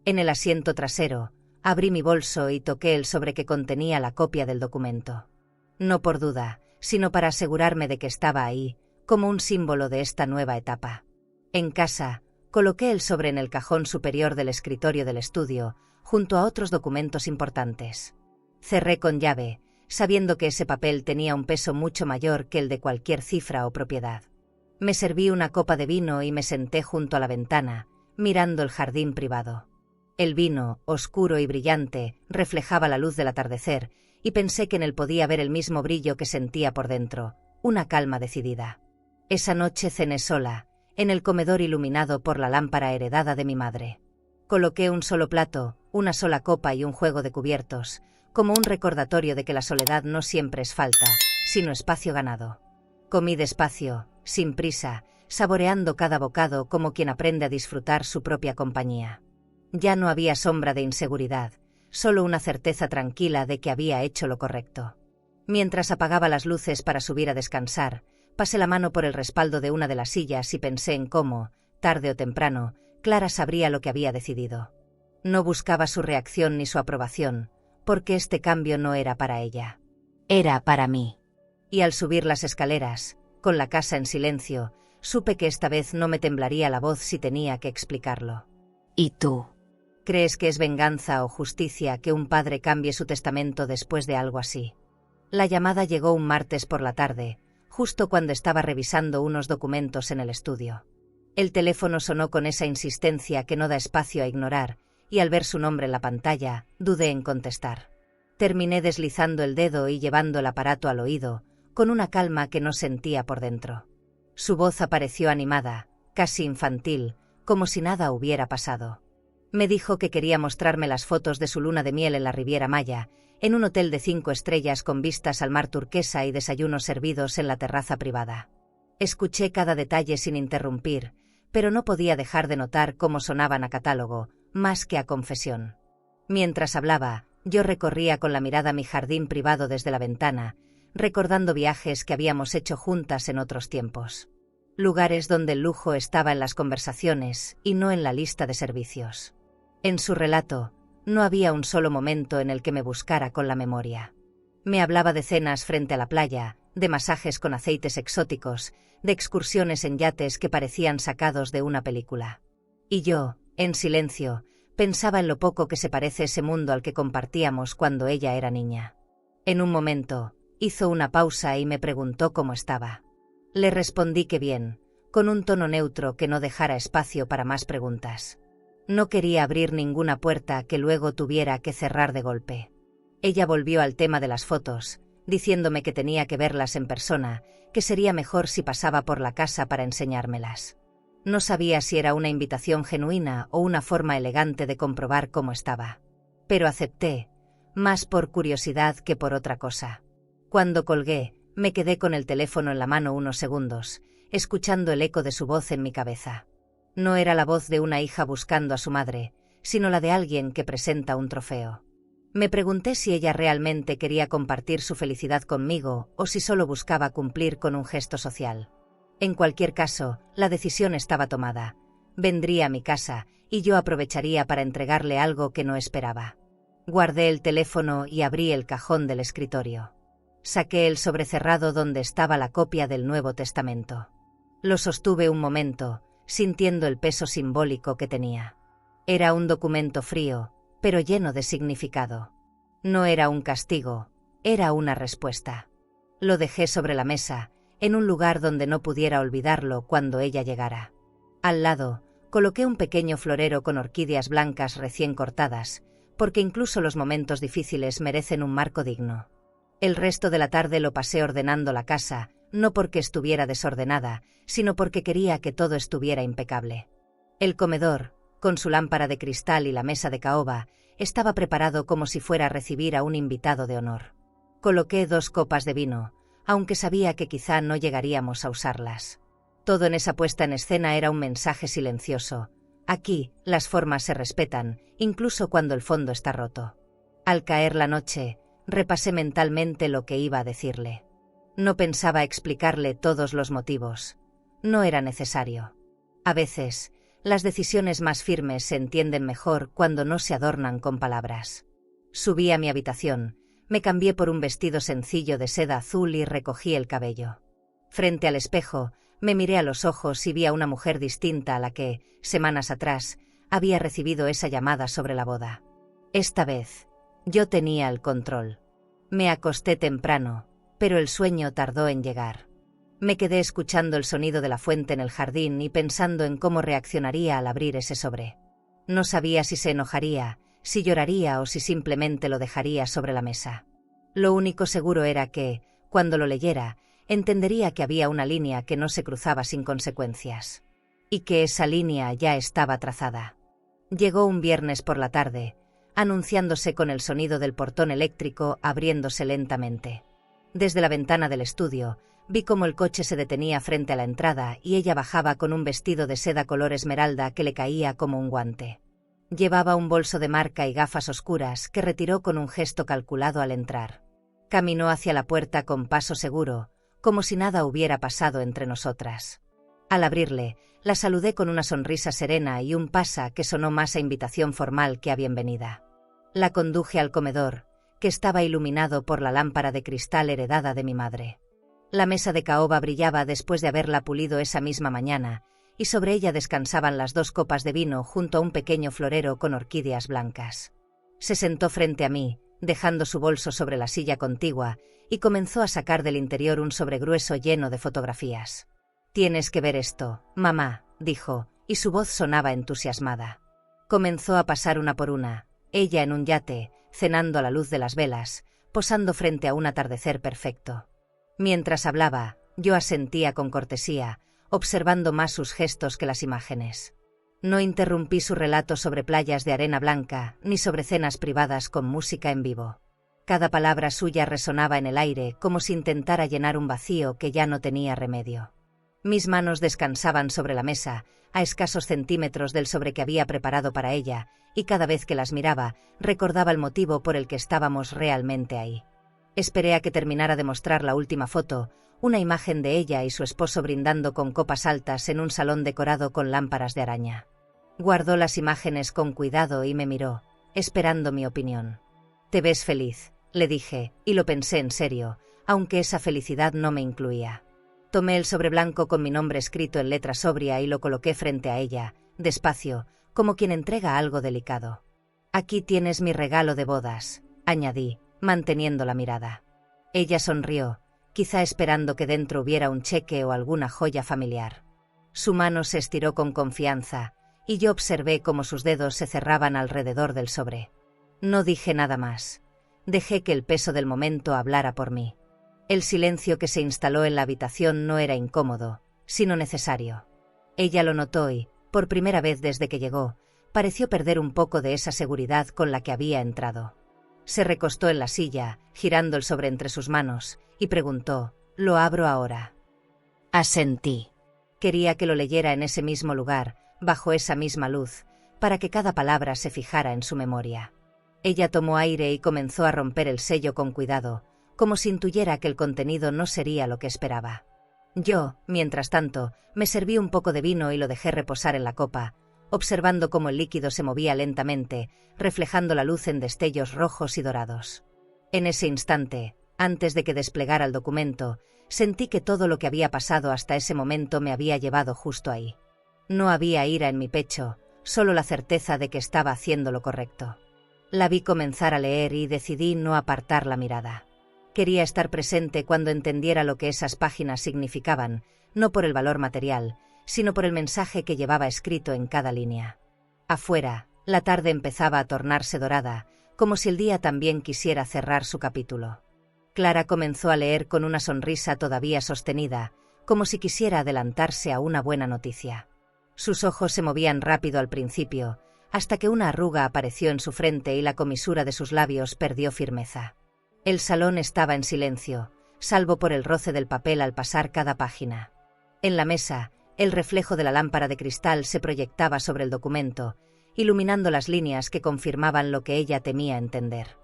En el asiento trasero, abrí mi bolso y toqué el sobre que contenía la copia del documento. No por duda, sino para asegurarme de que estaba ahí, como un símbolo de esta nueva etapa. En casa, coloqué el sobre en el cajón superior del escritorio del estudio, junto a otros documentos importantes. Cerré con llave, sabiendo que ese papel tenía un peso mucho mayor que el de cualquier cifra o propiedad. Me serví una copa de vino y me senté junto a la ventana, mirando el jardín privado. El vino, oscuro y brillante, reflejaba la luz del atardecer, y pensé que en él podía ver el mismo brillo que sentía por dentro, una calma decidida. Esa noche cené sola, en el comedor iluminado por la lámpara heredada de mi madre. Coloqué un solo plato, una sola copa y un juego de cubiertos, como un recordatorio de que la soledad no siempre es falta, sino espacio ganado. Comí despacio, sin prisa, saboreando cada bocado como quien aprende a disfrutar su propia compañía. Ya no había sombra de inseguridad, solo una certeza tranquila de que había hecho lo correcto. Mientras apagaba las luces para subir a descansar, pasé la mano por el respaldo de una de las sillas y pensé en cómo, tarde o temprano, Clara sabría lo que había decidido. No buscaba su reacción ni su aprobación, porque este cambio no era para ella. Era para mí. Y al subir las escaleras, con la casa en silencio, supe que esta vez no me temblaría la voz si tenía que explicarlo. ¿Y tú? ¿Crees que es venganza o justicia que un padre cambie su testamento después de algo así? La llamada llegó un martes por la tarde, justo cuando estaba revisando unos documentos en el estudio. El teléfono sonó con esa insistencia que no da espacio a ignorar, y al ver su nombre en la pantalla, dudé en contestar. Terminé deslizando el dedo y llevando el aparato al oído, con una calma que no sentía por dentro. Su voz apareció animada, casi infantil, como si nada hubiera pasado. Me dijo que quería mostrarme las fotos de su luna de miel en la Riviera Maya, en un hotel de 5 estrellas con vistas al mar turquesa y desayunos servidos en la terraza privada. Escuché cada detalle sin interrumpir, pero no podía dejar de notar cómo sonaban a catálogo, más que a confesión. Mientras hablaba, yo recorría con la mirada mi jardín privado desde la ventana, recordando viajes que habíamos hecho juntas en otros tiempos. Lugares donde el lujo estaba en las conversaciones y no en la lista de servicios. En su relato, no había un solo momento en el que me buscara con la memoria. Me hablaba de cenas frente a la playa, de masajes con aceites exóticos, de excursiones en yates que parecían sacados de una película. Y yo, en silencio, pensaba en lo poco que se parece ese mundo al que compartíamos cuando ella era niña. En un momento, hizo una pausa y me preguntó cómo estaba. Le respondí que bien, con un tono neutro que no dejara espacio para más preguntas. No quería abrir ninguna puerta que luego tuviera que cerrar de golpe. Ella volvió al tema de las fotos, diciéndome que tenía que verlas en persona, que sería mejor si pasaba por la casa para enseñármelas. No sabía si era una invitación genuina o una forma elegante de comprobar cómo estaba. Pero acepté, más por curiosidad que por otra cosa. Cuando colgué, me quedé con el teléfono en la mano unos segundos, escuchando el eco de su voz en mi cabeza. No era la voz de una hija buscando a su madre, sino la de alguien que presenta un trofeo. Me pregunté si ella realmente quería compartir su felicidad conmigo o si solo buscaba cumplir con un gesto social. En cualquier caso, la decisión estaba tomada. Vendría a mi casa y yo aprovecharía para entregarle algo que no esperaba. Guardé el teléfono y abrí el cajón del escritorio. Saqué el sobrecerrado donde estaba la copia del Nuevo Testamento. Lo sostuve un momento, sintiendo el peso simbólico que tenía. Era un documento frío, pero lleno de significado. No era un castigo, era una respuesta. Lo dejé sobre la mesa, en un lugar donde no pudiera olvidarlo cuando ella llegara. Al lado, coloqué un pequeño florero con orquídeas blancas recién cortadas, porque incluso los momentos difíciles merecen un marco digno. El resto de la tarde lo pasé ordenando la casa, no porque estuviera desordenada, sino porque quería que todo estuviera impecable. El comedor, con su lámpara de cristal y la mesa de caoba, estaba preparado como si fuera a recibir a un invitado de honor. Coloqué 2 copas de vino, aunque sabía que quizá no llegaríamos a usarlas. Todo en esa puesta en escena era un mensaje silencioso. Aquí, las formas se respetan, incluso cuando el fondo está roto. Al caer la noche, repasé mentalmente lo que iba a decirle. No pensaba explicarle todos los motivos. No era necesario. A veces, las decisiones más firmes se entienden mejor cuando no se adornan con palabras. Subí a mi habitación, me cambié por un vestido sencillo de seda azul y recogí el cabello. Frente al espejo, me miré a los ojos y vi a una mujer distinta a la que, semanas atrás, había recibido esa llamada sobre la boda. Esta vez, yo tenía el control. Me acosté temprano, pero el sueño tardó en llegar. Me quedé escuchando el sonido de la fuente en el jardín y pensando en cómo reaccionaría al abrir ese sobre. No sabía si se enojaría, si lloraría o si simplemente lo dejaría sobre la mesa. Lo único seguro era que, cuando lo leyera, entendería que había una línea que no se cruzaba sin consecuencias. Y que esa línea ya estaba trazada. Llegó un viernes por la tarde, anunciándose con el sonido del portón eléctrico abriéndose lentamente. Desde la ventana del estudio, vi cómo el coche se detenía frente a la entrada y ella bajaba con un vestido de seda color esmeralda que le caía como un guante. Llevaba un bolso de marca y gafas oscuras que retiró con un gesto calculado al entrar. Caminó hacia la puerta con paso seguro, como si nada hubiera pasado entre nosotras. Al abrirle, la saludé con una sonrisa serena y un pasa que sonó más a invitación formal que a bienvenida. La conduje al comedor, que estaba iluminado por la lámpara de cristal heredada de mi madre. La mesa de caoba brillaba después de haberla pulido esa misma mañana, y sobre ella descansaban las 2 copas de vino junto a un pequeño florero con orquídeas blancas. Se sentó frente a mí, dejando su bolso sobre la silla contigua, y comenzó a sacar del interior un sobre grueso lleno de fotografías. «Tienes que ver esto, mamá», dijo, y su voz sonaba entusiasmada. Comenzó a pasar una por una, ella en un yate, cenando a la luz de las velas, posando frente a un atardecer perfecto. Mientras hablaba, yo asentía con cortesía, observando más sus gestos que las imágenes. No interrumpí su relato sobre playas de arena blanca, ni sobre cenas privadas con música en vivo. Cada palabra suya resonaba en el aire como si intentara llenar un vacío que ya no tenía remedio. Mis manos descansaban sobre la mesa, a escasos centímetros del sobre que había preparado para ella, y cada vez que las miraba, recordaba el motivo por el que estábamos realmente ahí. Esperé a que terminara de mostrar la última foto, una imagen de ella y su esposo brindando con copas altas en un salón decorado con lámparas de araña. Guardó las imágenes con cuidado y me miró, esperando mi opinión. «Te ves feliz», le dije, y lo pensé en serio, aunque esa felicidad no me incluía. Tomé el sobre blanco con mi nombre escrito en letra sobria y lo coloqué frente a ella, despacio, como quien entrega algo delicado. «Aquí tienes mi regalo de bodas», añadí, manteniendo la mirada. Ella sonrió, quizá esperando que dentro hubiera un cheque o alguna joya familiar. Su mano se estiró con confianza, y yo observé cómo sus dedos se cerraban alrededor del sobre. No dije nada más. Dejé que el peso del momento hablara por mí. El silencio que se instaló en la habitación no era incómodo, sino necesario. Ella lo notó y, por primera vez desde que llegó, pareció perder un poco de esa seguridad con la que había entrado. Se recostó en la silla, girando el sobre entre sus manos, y preguntó: «¿Lo abro ahora?» Asentí. Quería que lo leyera en ese mismo lugar, bajo esa misma luz, para que cada palabra se fijara en su memoria. Ella tomó aire y comenzó a romper el sello con cuidado, como si intuyera que el contenido no sería lo que esperaba. Yo, mientras tanto, me serví un poco de vino y lo dejé reposar en la copa, observando cómo el líquido se movía lentamente, reflejando la luz en destellos rojos y dorados. En ese instante, antes de que desplegara el documento, sentí que todo lo que había pasado hasta ese momento me había llevado justo ahí. No había ira en mi pecho, solo la certeza de que estaba haciendo lo correcto. La vi comenzar a leer y decidí no apartar la mirada. Quería estar presente cuando entendiera lo que esas páginas significaban, no por el valor material, sino por el mensaje que llevaba escrito en cada línea. Afuera, la tarde empezaba a tornarse dorada, como si el día también quisiera cerrar su capítulo. Clara comenzó a leer con una sonrisa todavía sostenida, como si quisiera adelantarse a una buena noticia. Sus ojos se movían rápido al principio, hasta que una arruga apareció en su frente y la comisura de sus labios perdió firmeza. El salón estaba en silencio, salvo por el roce del papel al pasar cada página. En la mesa, el reflejo de la lámpara de cristal se proyectaba sobre el documento, iluminando las líneas que confirmaban lo que ella temía entender.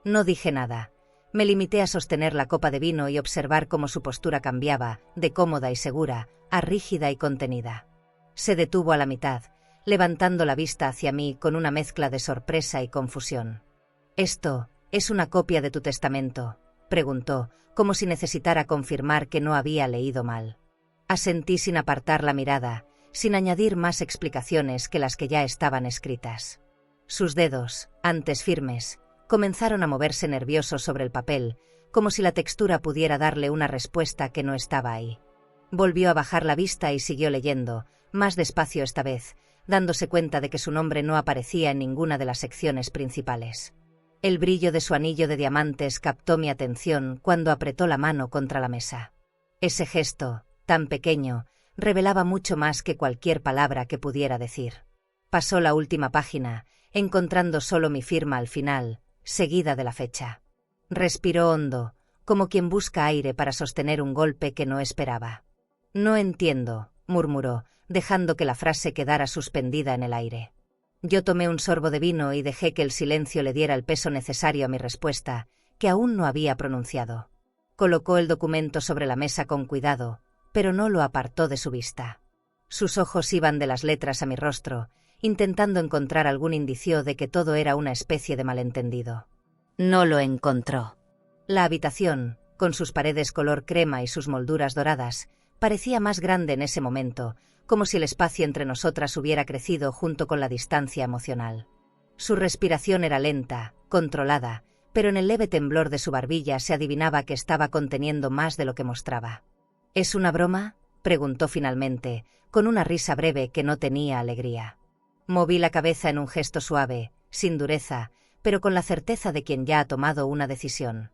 No dije nada. Me limité a sostener la copa de vino y observar cómo su postura cambiaba, de cómoda y segura, a rígida y contenida. Se detuvo a la mitad, levantando la vista hacia mí con una mezcla de sorpresa y confusión. «¿Esto es una copia de tu testamento?», preguntó, como si necesitara confirmar que no había leído mal. Asentí sin apartar la mirada, sin añadir más explicaciones que las que ya estaban escritas. Sus dedos, antes firmes, comenzaron a moverse nerviosos sobre el papel, como si la textura pudiera darle una respuesta que no estaba ahí. Volvió a bajar la vista y siguió leyendo, más despacio esta vez, dándose cuenta de que su nombre no aparecía en ninguna de las secciones principales. El brillo de su anillo de diamantes captó mi atención cuando apretó la mano contra la mesa. Ese gesto, tan pequeño, revelaba mucho más que cualquier palabra que pudiera decir. Pasó la última página, encontrando solo mi firma al final, seguida de la fecha. Respiró hondo, como quien busca aire para sostener un golpe que no esperaba. «No entiendo», murmuró, dejando que la frase quedara suspendida en el aire. Yo tomé un sorbo de vino y dejé que el silencio le diera el peso necesario a mi respuesta, que aún no había pronunciado. Colocó el documento sobre la mesa con cuidado, pero no lo apartó de su vista. Sus ojos iban de las letras a mi rostro, intentando encontrar algún indicio de que todo era una especie de malentendido. No lo encontró. La habitación, con sus paredes color crema y sus molduras doradas, parecía más grande en ese momento, como si el espacio entre nosotras hubiera crecido junto con la distancia emocional. Su respiración era lenta, controlada, pero en el leve temblor de su barbilla se adivinaba que estaba conteniendo más de lo que mostraba. «¿Es una broma?», preguntó finalmente, con una risa breve que no tenía alegría. Moví la cabeza en un gesto suave, sin dureza, pero con la certeza de quien ya ha tomado una decisión.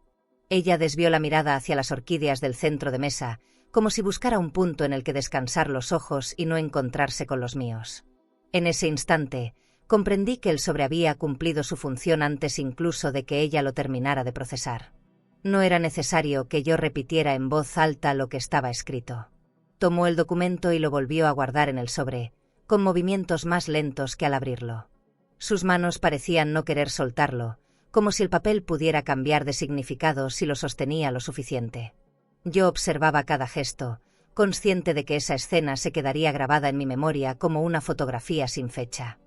Ella desvió la mirada hacia las orquídeas del centro de mesa, como si buscara un punto en el que descansar los ojos y no encontrarse con los míos. En ese instante, comprendí que el sobre había cumplido su función antes incluso de que ella lo terminara de procesar. No era necesario que yo repitiera en voz alta lo que estaba escrito. Tomó el documento y lo volvió a guardar en el sobre, con movimientos más lentos que al abrirlo. Sus manos parecían no querer soltarlo, como si el papel pudiera cambiar de significado si lo sostenía lo suficiente. Yo observaba cada gesto, consciente de que esa escena se quedaría grabada en mi memoria como una fotografía sin fecha.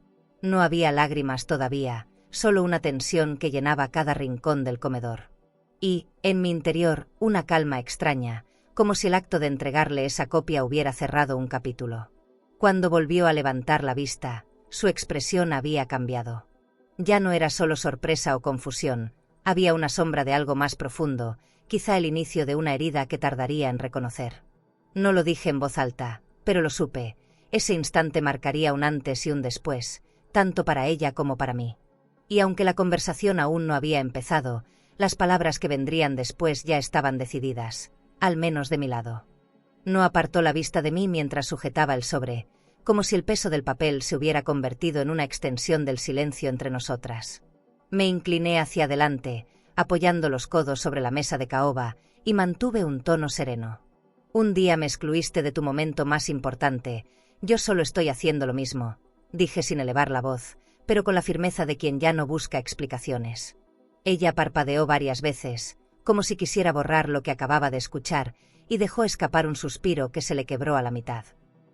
No había lágrimas todavía, solo una tensión que llenaba cada rincón del comedor. Y, en mi interior, una calma extraña, como si el acto de entregarle esa copia hubiera cerrado un capítulo. Cuando volvió a levantar la vista, su expresión había cambiado. Ya no era solo sorpresa o confusión, había una sombra de algo más profundo, quizá el inicio de una herida que tardaría en reconocer. No lo dije en voz alta, pero lo supe. Ese instante marcaría un antes y un después, tanto para ella como para mí. Y aunque la conversación aún no había empezado, las palabras que vendrían después ya estaban decididas, al menos de mi lado. No apartó la vista de mí mientras sujetaba el sobre, como si el peso del papel se hubiera convertido en una extensión del silencio entre nosotras. Me incliné hacia adelante, apoyando los codos sobre la mesa de caoba, y mantuve un tono sereno. «Un día me excluiste de tu momento más importante, yo solo estoy haciendo lo mismo», dije sin elevar la voz, pero con la firmeza de quien ya no busca explicaciones. Ella parpadeó varias veces, como si quisiera borrar lo que acababa de escuchar, y dejó escapar un suspiro que se le quebró a la mitad.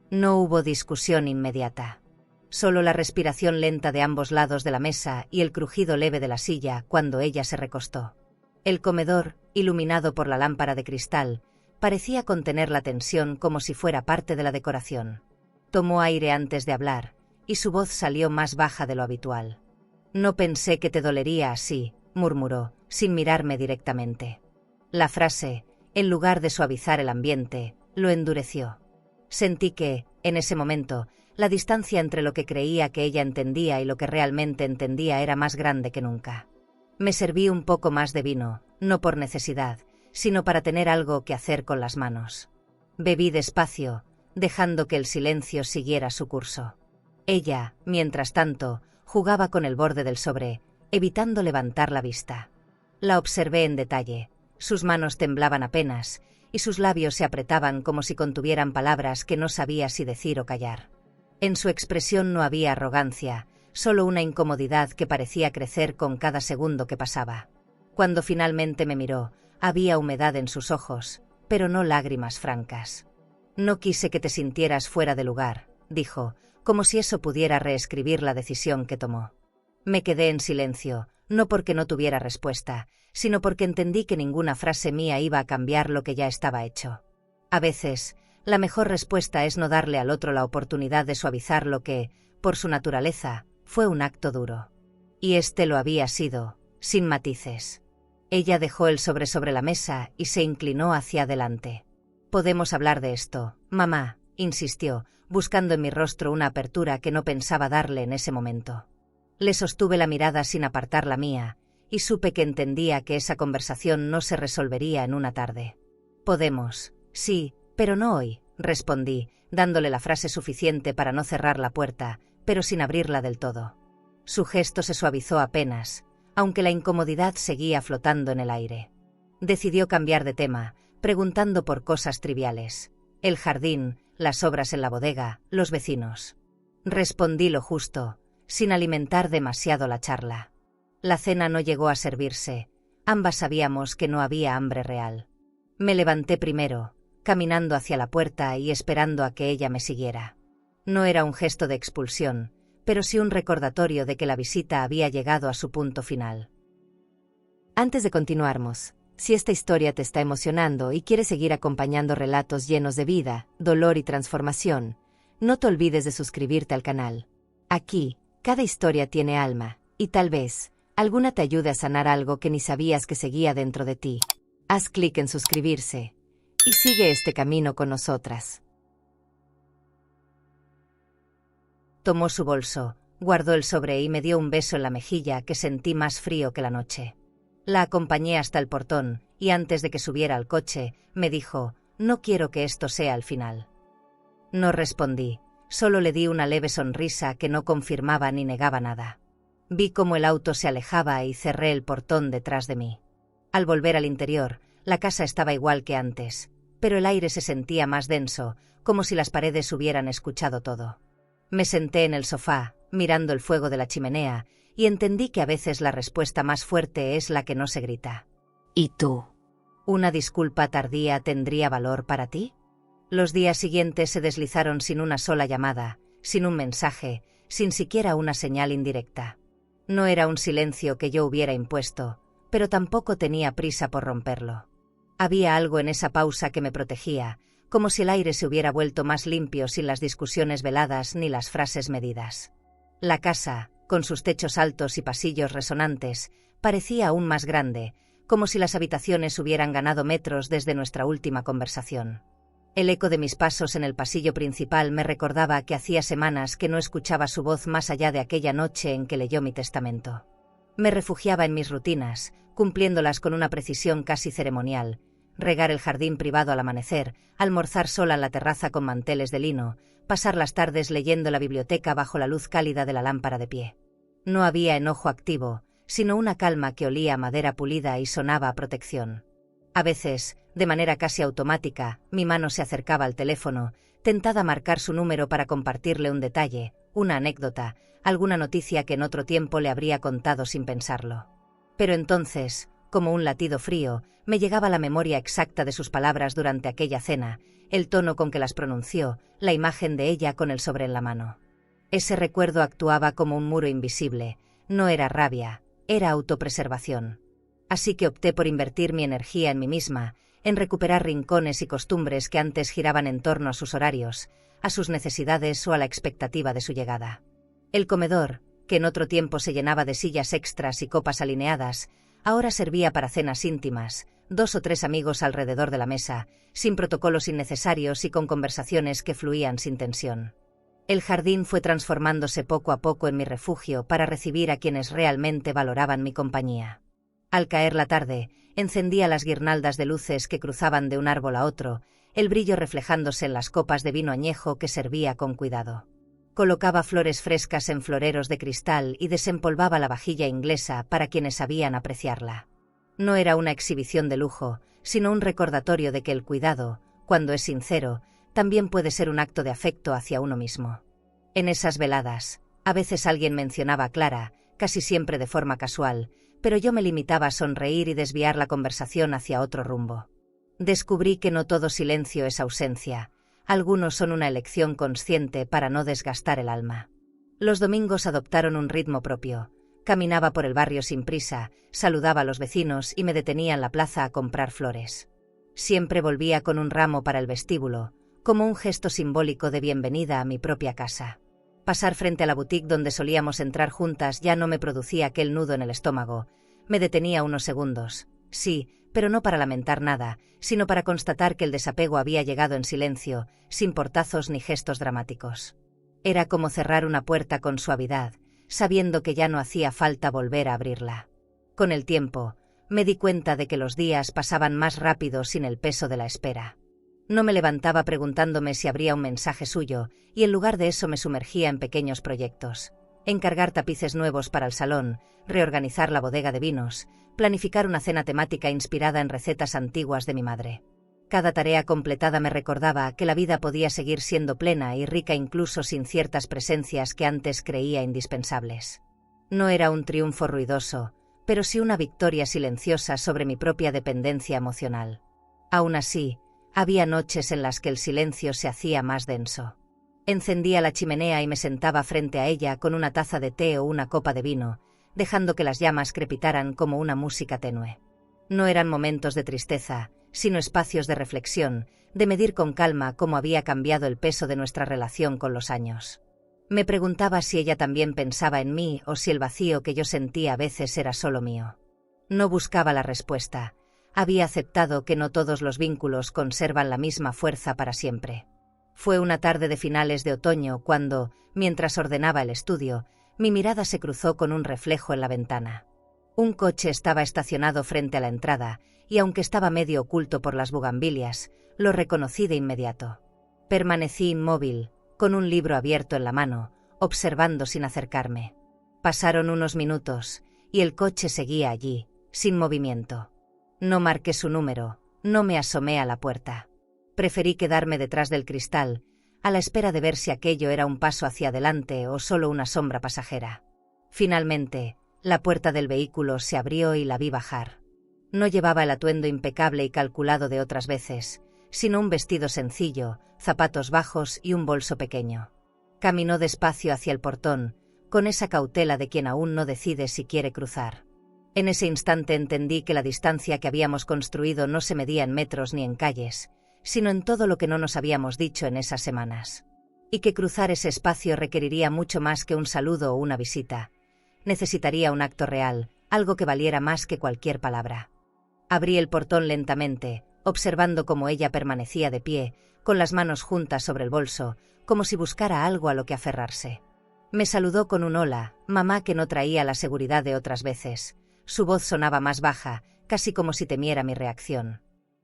No hubo discusión inmediata. Solo la respiración lenta de ambos lados de la mesa y el crujido leve de la silla cuando ella se recostó. El comedor, iluminado por la lámpara de cristal, parecía contener la tensión como si fuera parte de la decoración. Tomó aire antes de hablar, y su voz salió más baja de lo habitual. «No pensé que te dolería así», murmuró, sin mirarme directamente. La frase, en lugar de suavizar el ambiente, lo endureció. Sentí que, en ese momento, la distancia entre lo que creía que ella entendía y lo que realmente entendía era más grande que nunca. Me serví un poco más de vino, no por necesidad, sino para tener algo que hacer con las manos. Bebí despacio, dejando que el silencio siguiera su curso. Ella, mientras tanto, jugaba con el borde del sobre, evitando levantar la vista. La observé en detalle. Sus manos temblaban apenas, y sus labios se apretaban como si contuvieran palabras que no sabía si decir o callar. En su expresión no había arrogancia, solo una incomodidad que parecía crecer con cada segundo que pasaba. Cuando finalmente me miró, había humedad en sus ojos, pero no lágrimas francas. «No quise que te sintieras fuera de lugar», dijo, como si eso pudiera reescribir la decisión que tomó. Me quedé en silencio, no porque no tuviera respuesta, sino porque entendí que ninguna frase mía iba a cambiar lo que ya estaba hecho. A veces, la mejor respuesta es no darle al otro la oportunidad de suavizar lo que, por su naturaleza, fue un acto duro. Y este lo había sido, sin matices. Ella dejó el sobre la mesa y se inclinó hacia adelante. «Podemos hablar de esto, mamá», insistió, buscando en mi rostro una apertura que no pensaba darle en ese momento. Le sostuve la mirada sin apartar la mía, y supe que entendía que esa conversación no se resolvería en una tarde. «Podemos, sí, pero no hoy», respondí, dándole la frase suficiente para no cerrar la puerta, pero sin abrirla del todo. Su gesto se suavizó apenas, aunque la incomodidad seguía flotando en el aire. Decidió cambiar de tema, preguntando por cosas triviales. El jardín, las obras en la bodega, los vecinos. Respondí lo justo, sin alimentar demasiado la charla. La cena no llegó a servirse, ambas sabíamos que no había hambre real. Me levanté primero, caminando hacia la puerta y esperando a que ella me siguiera. No era un gesto de expulsión, pero sí un recordatorio de que la visita había llegado a su punto final. Antes de continuarmos, si esta historia te está emocionando y quieres seguir acompañando relatos llenos de vida, dolor y transformación, no te olvides de suscribirte al canal. Aquí, cada historia tiene alma, y tal vez, alguna te ayude a sanar algo que ni sabías que seguía dentro de ti. Haz clic en suscribirse, y sigue este camino con nosotras. Tomó su bolso, guardó el sobre y me dio un beso en la mejilla que sentí más frío que la noche. La acompañé hasta el portón, y antes de que subiera al coche, me dijo, «No quiero que esto sea el final». No respondí, solo le di una leve sonrisa que no confirmaba ni negaba nada. Vi cómo el auto se alejaba y cerré el portón detrás de mí. Al volver al interior, la casa estaba igual que antes, pero el aire se sentía más denso, como si las paredes hubieran escuchado todo. Me senté en el sofá, mirando el fuego de la chimenea, y entendí que a veces la respuesta más fuerte es la que no se grita. ¿Y tú? ¿Una disculpa tardía tendría valor para ti? Los días siguientes se deslizaron sin una sola llamada, sin un mensaje, sin siquiera una señal indirecta. No era un silencio que yo hubiera impuesto, pero tampoco tenía prisa por romperlo. Había algo en esa pausa que me protegía, como si el aire se hubiera vuelto más limpio sin las discusiones veladas ni las frases medidas. La casa, con sus techos altos y pasillos resonantes, parecía aún más grande, como si las habitaciones hubieran ganado metros desde nuestra última conversación. El eco de mis pasos en el pasillo principal me recordaba que hacía semanas que no escuchaba su voz más allá de aquella noche en que leyó mi testamento. Me refugiaba en mis rutinas, cumpliéndolas con una precisión casi ceremonial: regar el jardín privado al amanecer, almorzar sola en la terraza con manteles de lino, pasar las tardes leyendo la biblioteca bajo la luz cálida de la lámpara de pie. No había enojo activo, sino una calma que olía a madera pulida y sonaba a protección. A veces, de manera casi automática, mi mano se acercaba al teléfono, tentada a marcar su número para compartirle un detalle, una anécdota, alguna noticia que en otro tiempo le habría contado sin pensarlo. Pero entonces, como un latido frío, me llegaba la memoria exacta de sus palabras durante aquella cena, el tono con que las pronunció, la imagen de ella con el sobre en la mano. Ese recuerdo actuaba como un muro invisible, no era rabia, era autopreservación. Así que opté por invertir mi energía en mí misma, en recuperar rincones y costumbres que antes giraban en torno a sus horarios, a sus necesidades o a la expectativa de su llegada. El comedor, que en otro tiempo se llenaba de sillas extras y copas alineadas, ahora servía para cenas íntimas, 2 o 3 amigos alrededor de la mesa, sin protocolos innecesarios y con conversaciones que fluían sin tensión. El jardín fue transformándose poco a poco en mi refugio para recibir a quienes realmente valoraban mi compañía. Al caer la tarde, encendía las guirnaldas de luces que cruzaban de un árbol a otro, el brillo reflejándose en las copas de vino añejo que servía con cuidado. Colocaba flores frescas en floreros de cristal y desempolvaba la vajilla inglesa para quienes sabían apreciarla. No era una exhibición de lujo, sino un recordatorio de que el cuidado, cuando es sincero, también puede ser un acto de afecto hacia uno mismo. En esas veladas, a veces alguien mencionaba a Clara, casi siempre de forma casual, pero yo me limitaba a sonreír y desviar la conversación hacia otro rumbo. Descubrí que no todo silencio es ausencia, algunos son una elección consciente para no desgastar el alma. Los domingos adoptaron un ritmo propio. Caminaba por el barrio sin prisa, saludaba a los vecinos y me detenía en la plaza a comprar flores. Siempre volvía con un ramo para el vestíbulo, como un gesto simbólico de bienvenida a mi propia casa. Pasar frente a la boutique donde solíamos entrar juntas ya no me producía aquel nudo en el estómago. Me detenía unos segundos. Sí, pero no para lamentar nada, sino para constatar que el desapego había llegado en silencio, sin portazos ni gestos dramáticos. Era como cerrar una puerta con suavidad, sabiendo que ya no hacía falta volver a abrirla. Con el tiempo, me di cuenta de que los días pasaban más rápido sin el peso de la espera. No me levantaba preguntándome si habría un mensaje suyo, y en lugar de eso me sumergía en pequeños proyectos. Encargar tapices nuevos para el salón, reorganizar la bodega de vinos, planificar una cena temática inspirada en recetas antiguas de mi madre. Cada tarea completada me recordaba que la vida podía seguir siendo plena y rica incluso sin ciertas presencias que antes creía indispensables. No era un triunfo ruidoso, pero sí una victoria silenciosa sobre mi propia dependencia emocional. Aún así, había noches en las que el silencio se hacía más denso. Encendía la chimenea y me sentaba frente a ella con una taza de té o una copa de vino, dejando que las llamas crepitaran como una música tenue. No eran momentos de tristeza, sino espacios de reflexión, de medir con calma cómo había cambiado el peso de nuestra relación con los años. Me preguntaba si ella también pensaba en mí o si el vacío que yo sentía a veces era solo mío. No buscaba la respuesta. Había aceptado que no todos los vínculos conservan la misma fuerza para siempre. Fue una tarde de finales de otoño cuando, mientras ordenaba el estudio, mi mirada se cruzó con un reflejo en la ventana. Un coche estaba estacionado frente a la entrada, y aunque estaba medio oculto por las bugambilias, lo reconocí de inmediato. Permanecí inmóvil, con un libro abierto en la mano, observando sin acercarme. Pasaron unos minutos, y el coche seguía allí, sin movimiento. No marqué su número, no me asomé a la puerta. Preferí quedarme detrás del cristal, a la espera de ver si aquello era un paso hacia adelante o solo una sombra pasajera. Finalmente, la puerta del vehículo se abrió y la vi bajar. No llevaba el atuendo impecable y calculado de otras veces, sino un vestido sencillo, zapatos bajos y un bolso pequeño. Caminó despacio hacia el portón, con esa cautela de quien aún no decide si quiere cruzar. En ese instante entendí que la distancia que habíamos construido no se medía en metros ni en calles, sino en todo lo que no nos habíamos dicho en esas semanas. Y que cruzar ese espacio requeriría mucho más que un saludo o una visita. Necesitaría un acto real, algo que valiera más que cualquier palabra. Abrí el portón lentamente, observando cómo ella permanecía de pie, con las manos juntas sobre el bolso, como si buscara algo a lo que aferrarse. Me saludó con un hola, mamá, que no traía la seguridad de otras veces. Su voz sonaba más baja, casi como si temiera mi reacción.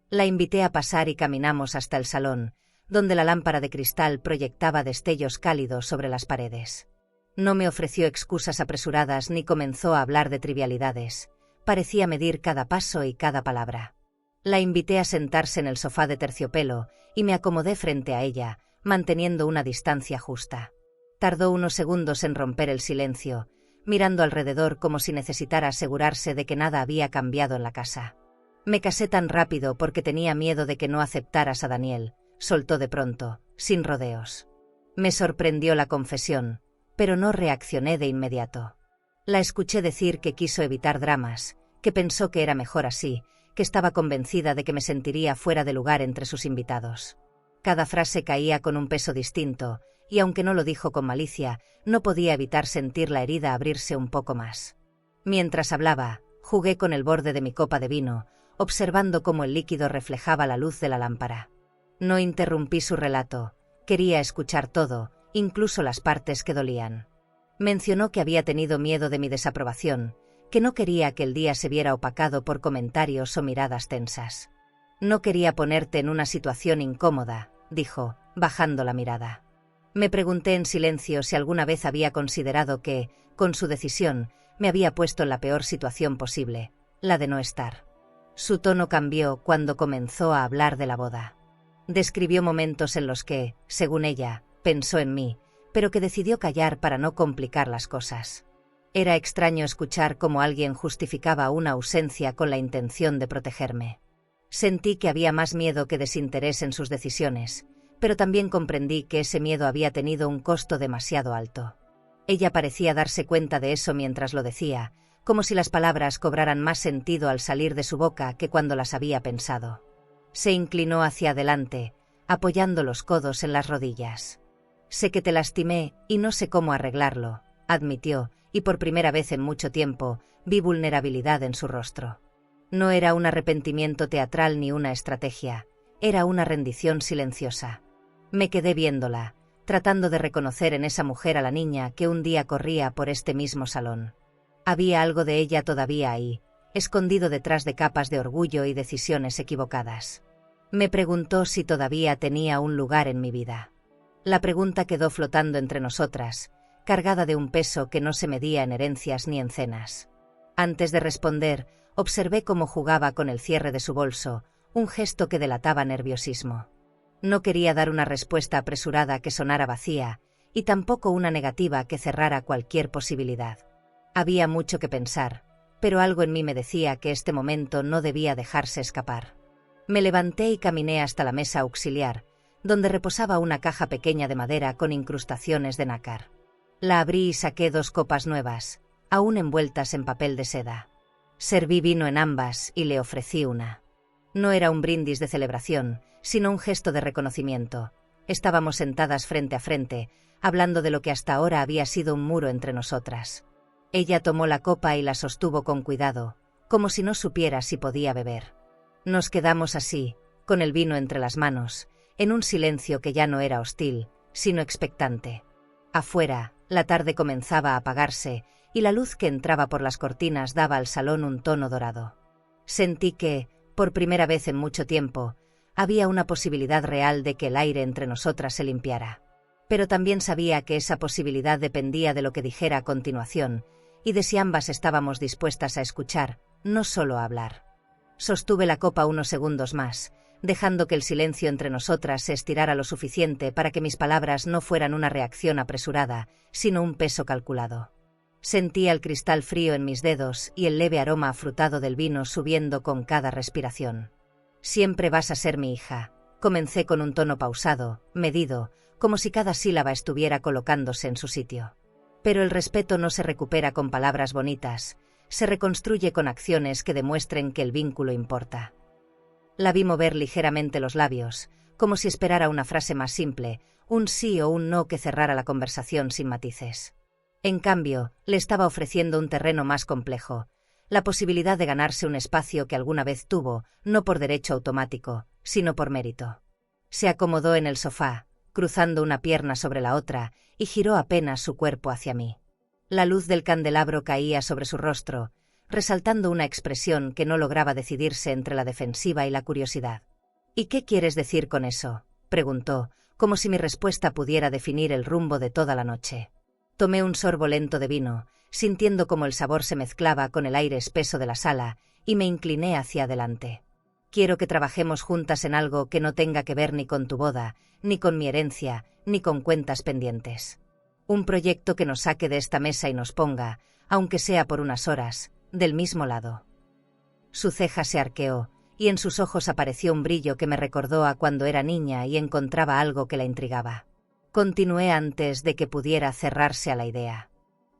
La invité a pasar y caminamos hasta el salón, donde la lámpara de cristal proyectaba destellos cálidos sobre las paredes. No me ofreció excusas apresuradas ni comenzó a hablar de trivialidades. Parecía medir cada paso y cada palabra. La invité a sentarse en el sofá de terciopelo y me acomodé frente a ella, manteniendo una distancia justa. Tardó unos segundos en romper el silencio, mirando alrededor como si necesitara asegurarse de que nada había cambiado en la casa. Me casé tan rápido porque tenía miedo de que no aceptaras a Daniel, soltó de pronto, sin rodeos. Me sorprendió la confesión, pero no reaccioné de inmediato. La escuché decir que quiso evitar dramas, que pensó que era mejor así, que estaba convencida de que me sentiría fuera de lugar entre sus invitados. Cada frase caía con un peso distinto, y aunque no lo dijo con malicia, no podía evitar sentir la herida abrirse un poco más. Mientras hablaba, jugué con el borde de mi copa de vino, observando cómo el líquido reflejaba la luz de la lámpara. No interrumpí su relato, quería escuchar todo, incluso las partes que dolían. Mencionó que había tenido miedo de mi desaprobación, que no quería que el día se viera opacado por comentarios o miradas tensas. No quería ponerte en una situación incómoda, dijo, bajando la mirada. Me pregunté en silencio si alguna vez había considerado que, con su decisión, me había puesto en la peor situación posible, la de no estar. Su tono cambió cuando comenzó a hablar de la boda. Describió momentos en los que, según ella, pensó en mí, pero que decidió callar para no complicar las cosas. Era extraño escuchar cómo alguien justificaba una ausencia con la intención de protegerme. Sentí que había más miedo que desinterés en sus decisiones, pero también comprendí que ese miedo había tenido un costo demasiado alto. Ella parecía darse cuenta de eso mientras lo decía, como si las palabras cobraran más sentido al salir de su boca que cuando las había pensado. Se inclinó hacia adelante, apoyando los codos en las rodillas. Sé que te lastimé y no sé cómo arreglarlo, admitió, y por primera vez en mucho tiempo vi vulnerabilidad en su rostro. No era un arrepentimiento teatral ni una estrategia, era una rendición silenciosa. Me quedé viéndola, tratando de reconocer en esa mujer a la niña que un día corría por este mismo salón. Había algo de ella todavía ahí, escondido detrás de capas de orgullo y decisiones equivocadas. Me preguntó si todavía tenía un lugar en mi vida. La pregunta quedó flotando entre nosotras, cargada de un peso que no se medía en herencias ni en cenas. Antes de responder, observé cómo jugaba con el cierre de su bolso, un gesto que delataba nerviosismo. No quería dar una respuesta apresurada que sonara vacía, y tampoco una negativa que cerrara cualquier posibilidad. Había mucho que pensar, pero algo en mí me decía que este momento no debía dejarse escapar. Me levanté y caminé hasta la mesa auxiliar, donde reposaba una caja pequeña de madera con incrustaciones de nácar. La abrí y saqué 2 copas nuevas, aún envueltas en papel de seda. Serví vino en ambas y le ofrecí una. No era un brindis de celebración, sino un gesto de reconocimiento. Estábamos sentadas frente a frente, hablando de lo que hasta ahora había sido un muro entre nosotras. Ella tomó la copa y la sostuvo con cuidado, como si no supiera si podía beber. Nos quedamos así, con el vino entre las manos, en un silencio que ya no era hostil, sino expectante. Afuera, la tarde comenzaba a apagarse, y la luz que entraba por las cortinas daba al salón un tono dorado. Sentí que, por primera vez en mucho tiempo, había una posibilidad real de que el aire entre nosotras se limpiara. Pero también sabía que esa posibilidad dependía de lo que dijera a continuación, y de si ambas estábamos dispuestas a escuchar, no solo a hablar. Sostuve la copa unos segundos más, dejando que el silencio entre nosotras se estirara lo suficiente para que mis palabras no fueran una reacción apresurada, sino un peso calculado. Sentía el cristal frío en mis dedos y el leve aroma afrutado del vino subiendo con cada respiración. Siempre vas a ser mi hija, comencé con un tono pausado, medido, como si cada sílaba estuviera colocándose en su sitio. Pero el respeto no se recupera con palabras bonitas, se reconstruye con acciones que demuestren que el vínculo importa. La vi mover ligeramente los labios, como si esperara una frase más simple, un sí o un no que cerrara la conversación sin matices. En cambio, le estaba ofreciendo un terreno más complejo, la posibilidad de ganarse un espacio que alguna vez tuvo, no por derecho automático, sino por mérito. Se acomodó en el sofá, cruzando una pierna sobre la otra, y giró apenas su cuerpo hacia mí. La luz del candelabro caía sobre su rostro, resaltando una expresión que no lograba decidirse entre la defensiva y la curiosidad. «¿Y qué quieres decir con eso?», preguntó, como si mi respuesta pudiera definir el rumbo de toda la noche. Tomé un sorbo lento de vino, sintiendo cómo el sabor se mezclaba con el aire espeso de la sala, y me incliné hacia adelante. Quiero que trabajemos juntas en algo que no tenga que ver ni con tu boda, ni con mi herencia, ni con cuentas pendientes. Un proyecto que nos saque de esta mesa y nos ponga, aunque sea por unas horas, del mismo lado. Su ceja se arqueó, y en sus ojos apareció un brillo que me recordó a cuando era niña y encontraba algo que la intrigaba. Continué antes de que pudiera cerrarse a la idea.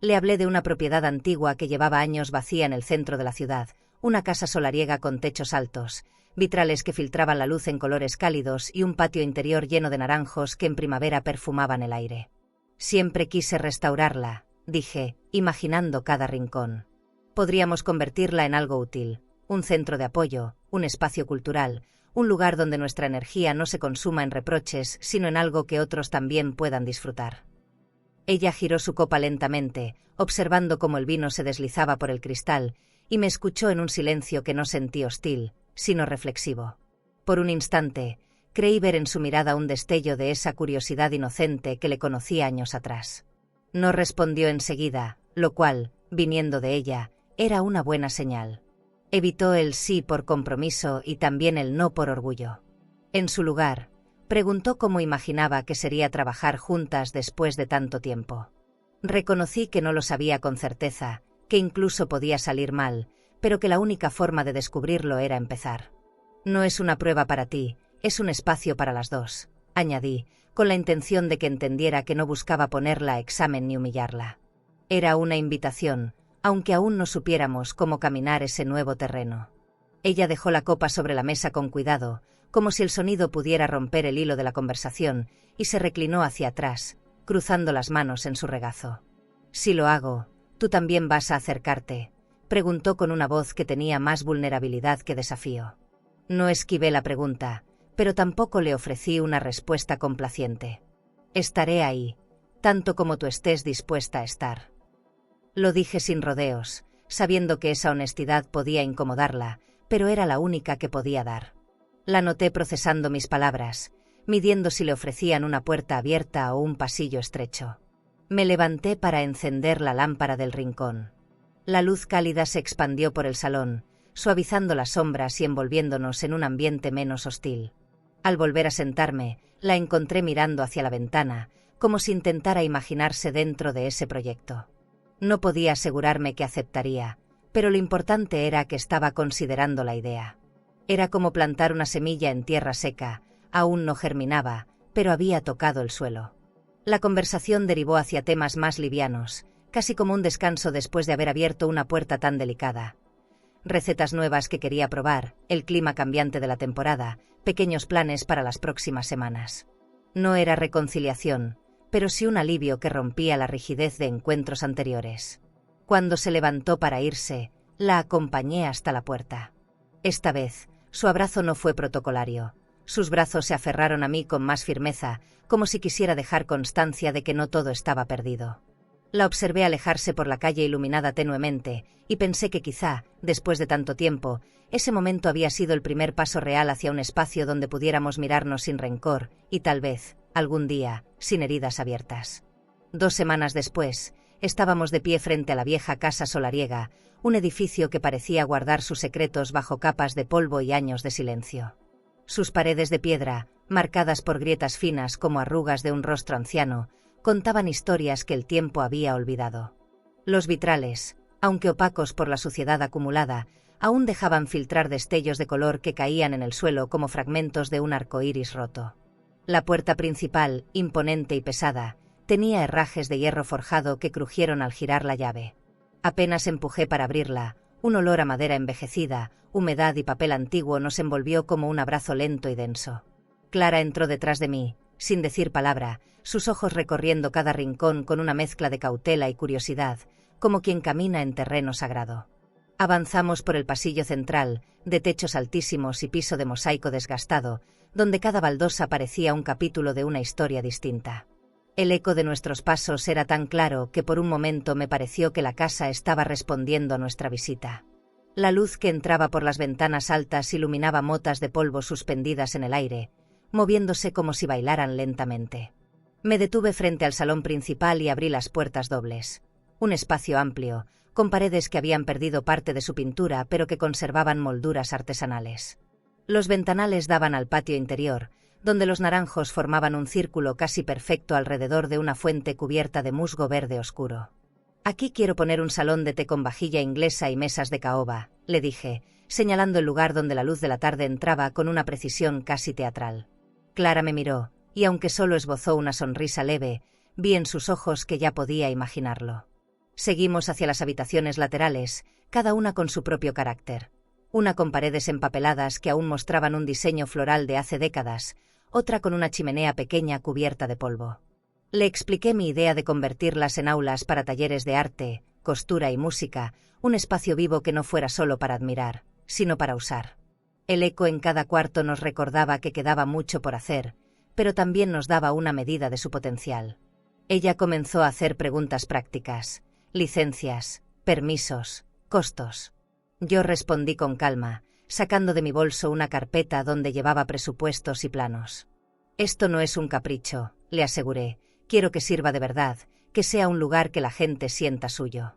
Le hablé de una propiedad antigua que llevaba años vacía en el centro de la ciudad, una casa solariega con techos altos, vitrales que filtraban la luz en colores cálidos y un patio interior lleno de naranjos que en primavera perfumaban el aire. Siempre quise restaurarla, dije, imaginando cada rincón. Podríamos convertirla en algo útil, un centro de apoyo, un espacio cultural, un lugar donde nuestra energía no se consuma en reproches, sino en algo que otros también puedan disfrutar. Ella giró su copa lentamente, observando cómo el vino se deslizaba por el cristal, y me escuchó en un silencio que no sentí hostil, sino reflexivo. Por un instante, creí ver en su mirada un destello de esa curiosidad inocente que le conocía años atrás. No respondió enseguida, lo cual, viniendo de ella, era una buena señal. Evitó el sí por compromiso y también el no por orgullo. En su lugar, preguntó cómo imaginaba que sería trabajar juntas después de tanto tiempo. Reconocí que no lo sabía con certeza, que incluso podía salir mal, pero que la única forma de descubrirlo era empezar. No es una prueba para ti, es un espacio para las dos, añadí, con la intención de que entendiera que no buscaba ponerla a examen ni humillarla. Era una invitación, aunque aún no supiéramos cómo caminar ese nuevo terreno. Ella dejó la copa sobre la mesa con cuidado, como si el sonido pudiera romper el hilo de la conversación, y se reclinó hacia atrás, cruzando las manos en su regazo. «Si lo hago, ¿tú también vas a acercarte?», preguntó con una voz que tenía más vulnerabilidad que desafío. No esquivé la pregunta, pero tampoco le ofrecí una respuesta complaciente. «Estaré ahí, tanto como tú estés dispuesta a estar». Lo dije sin rodeos, sabiendo que esa honestidad podía incomodarla, pero era la única que podía dar. La noté procesando mis palabras, midiendo si le ofrecían una puerta abierta o un pasillo estrecho. Me levanté para encender la lámpara del rincón. La luz cálida se expandió por el salón, suavizando las sombras y envolviéndonos en un ambiente menos hostil. Al volver a sentarme, la encontré mirando hacia la ventana, como si intentara imaginarse dentro de ese proyecto. No podía asegurarme que aceptaría, pero lo importante era que estaba considerando la idea. Era como plantar una semilla en tierra seca, aún no germinaba, pero había tocado el suelo. La conversación derivó hacia temas más livianos, casi como un descanso después de haber abierto una puerta tan delicada. Recetas nuevas que quería probar, el clima cambiante de la temporada, pequeños planes para las próximas semanas. No era reconciliación, pero sí un alivio que rompía la rigidez de encuentros anteriores. Cuando se levantó para irse, la acompañé hasta la puerta. Esta vez, su abrazo no fue protocolario. Sus brazos se aferraron a mí con más firmeza, como si quisiera dejar constancia de que no todo estaba perdido. La observé alejarse por la calle iluminada tenuemente, y pensé que quizá, después de tanto tiempo, ese momento había sido el primer paso real hacia un espacio donde pudiéramos mirarnos sin rencor, y tal vez, algún día, sin heridas abiertas. 2 semanas después, estábamos de pie frente a la vieja casa solariega, un edificio que parecía guardar sus secretos bajo capas de polvo y años de silencio. Sus paredes de piedra, marcadas por grietas finas como arrugas de un rostro anciano, contaban historias que el tiempo había olvidado. Los vitrales, aunque opacos por la suciedad acumulada, aún dejaban filtrar destellos de color que caían en el suelo como fragmentos de un arco iris roto. La puerta principal, imponente y pesada, tenía herrajes de hierro forjado que crujieron al girar la llave. Apenas empujé para abrirla, un olor a madera envejecida, humedad y papel antiguo nos envolvió como un abrazo lento y denso. Clara entró detrás de mí, sin decir palabra, sus ojos recorriendo cada rincón con una mezcla de cautela y curiosidad, como quien camina en terreno sagrado. Avanzamos por el pasillo central, de techos altísimos y piso de mosaico desgastado, donde cada baldosa parecía un capítulo de una historia distinta. El eco de nuestros pasos era tan claro que por un momento me pareció que la casa estaba respondiendo a nuestra visita. La luz que entraba por las ventanas altas iluminaba motas de polvo suspendidas en el aire, moviéndose como si bailaran lentamente. Me detuve frente al salón principal y abrí las puertas dobles. Un espacio amplio, con paredes que habían perdido parte de su pintura pero que conservaban molduras artesanales. Los ventanales daban al patio interior, donde los naranjos formaban un círculo casi perfecto alrededor de una fuente cubierta de musgo verde oscuro. «Aquí quiero poner un salón de té con vajilla inglesa y mesas de caoba», le dije, señalando el lugar donde la luz de la tarde entraba con una precisión casi teatral. Clara me miró, y aunque solo esbozó una sonrisa leve, vi en sus ojos que ya podía imaginarlo. Seguimos hacia las habitaciones laterales, cada una con su propio carácter. Una con paredes empapeladas que aún mostraban un diseño floral de hace décadas, otra con una chimenea pequeña cubierta de polvo. Le expliqué mi idea de convertirlas en aulas para talleres de arte, costura y música, un espacio vivo que no fuera solo para admirar, sino para usar. El eco en cada cuarto nos recordaba que quedaba mucho por hacer, pero también nos daba una medida de su potencial. Ella comenzó a hacer preguntas prácticas: licencias, permisos, costos. Yo respondí con calma, sacando de mi bolso una carpeta donde llevaba presupuestos y planos. «Esto no es un capricho», le aseguré. «Quiero que sirva de verdad, que sea un lugar que la gente sienta suyo».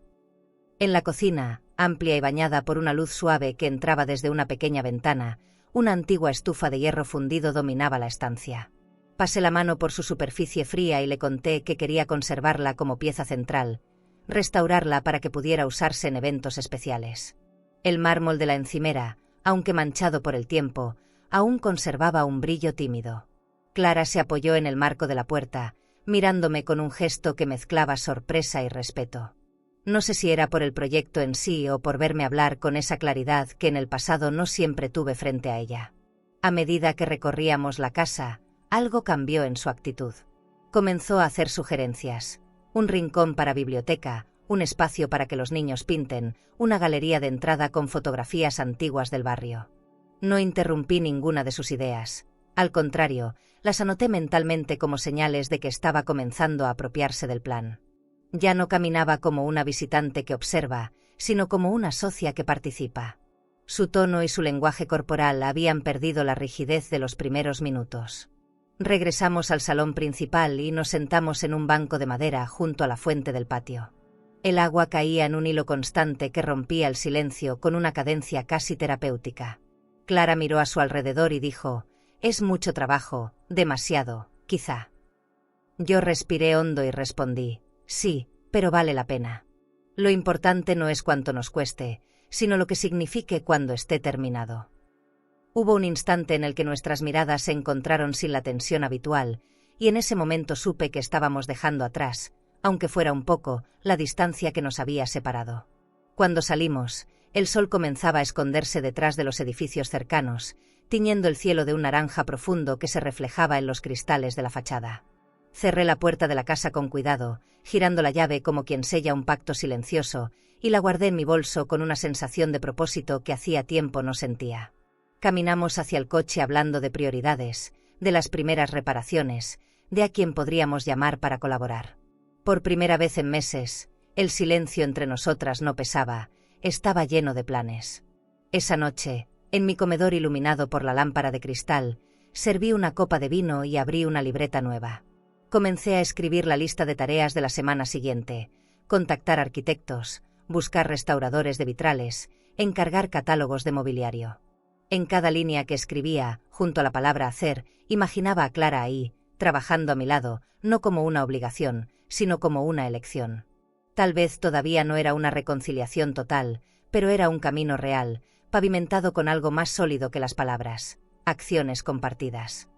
En la cocina, amplia y bañada por una luz suave que entraba desde una pequeña ventana, una antigua estufa de hierro fundido dominaba la estancia. Pasé la mano por su superficie fría y le conté que quería conservarla como pieza central, restaurarla para que pudiera usarse en eventos especiales. El mármol de la encimera, aunque manchado por el tiempo, aún conservaba un brillo tímido. Clara se apoyó en el marco de la puerta, mirándome con un gesto que mezclaba sorpresa y respeto. No sé si era por el proyecto en sí o por verme hablar con esa claridad que en el pasado no siempre tuve frente a ella. A medida que recorríamos la casa, algo cambió en su actitud. Comenzó a hacer sugerencias: un rincón para biblioteca, un espacio para que los niños pinten, una galería de entrada con fotografías antiguas del barrio. No interrumpí ninguna de sus ideas. Al contrario, las anoté mentalmente como señales de que estaba comenzando a apropiarse del plan. Ya no caminaba como una visitante que observa, sino como una socia que participa. Su tono y su lenguaje corporal habían perdido la rigidez de los primeros minutos. Regresamos al salón principal y nos sentamos en un banco de madera junto a la fuente del patio. El agua caía en un hilo constante que rompía el silencio con una cadencia casi terapéutica. Clara miró a su alrededor y dijo: «Es mucho trabajo, demasiado, quizá». Yo respiré hondo y respondí: «Sí, pero vale la pena. Lo importante no es cuánto nos cueste, sino lo que signifique cuando esté terminado». Hubo un instante en el que nuestras miradas se encontraron sin la tensión habitual, y en ese momento supe que estábamos dejando atrás, aunque fuera un poco, la distancia que nos había separado. Cuando salimos, el sol comenzaba a esconderse detrás de los edificios cercanos, tiñendo el cielo de un naranja profundo que se reflejaba en los cristales de la fachada. Cerré la puerta de la casa con cuidado, girando la llave como quien sella un pacto silencioso, y la guardé en mi bolso con una sensación de propósito que hacía tiempo no sentía. Caminamos hacia el coche hablando de prioridades, de las primeras reparaciones, de a quién podríamos llamar para colaborar. Por primera vez en meses, el silencio entre nosotras no pesaba, estaba lleno de planes. Esa noche, en mi comedor iluminado por la lámpara de cristal, serví una copa de vino y abrí una libreta nueva. Comencé a escribir la lista de tareas de la semana siguiente: contactar arquitectos, buscar restauradores de vitrales, encargar catálogos de mobiliario. En cada línea que escribía, junto a la palabra hacer, imaginaba a Clara ahí, trabajando a mi lado, no como una obligación, sino como una elección. Tal vez todavía no era una reconciliación total, pero era un camino real, pavimentado con algo más sólido que las palabras: acciones compartidas.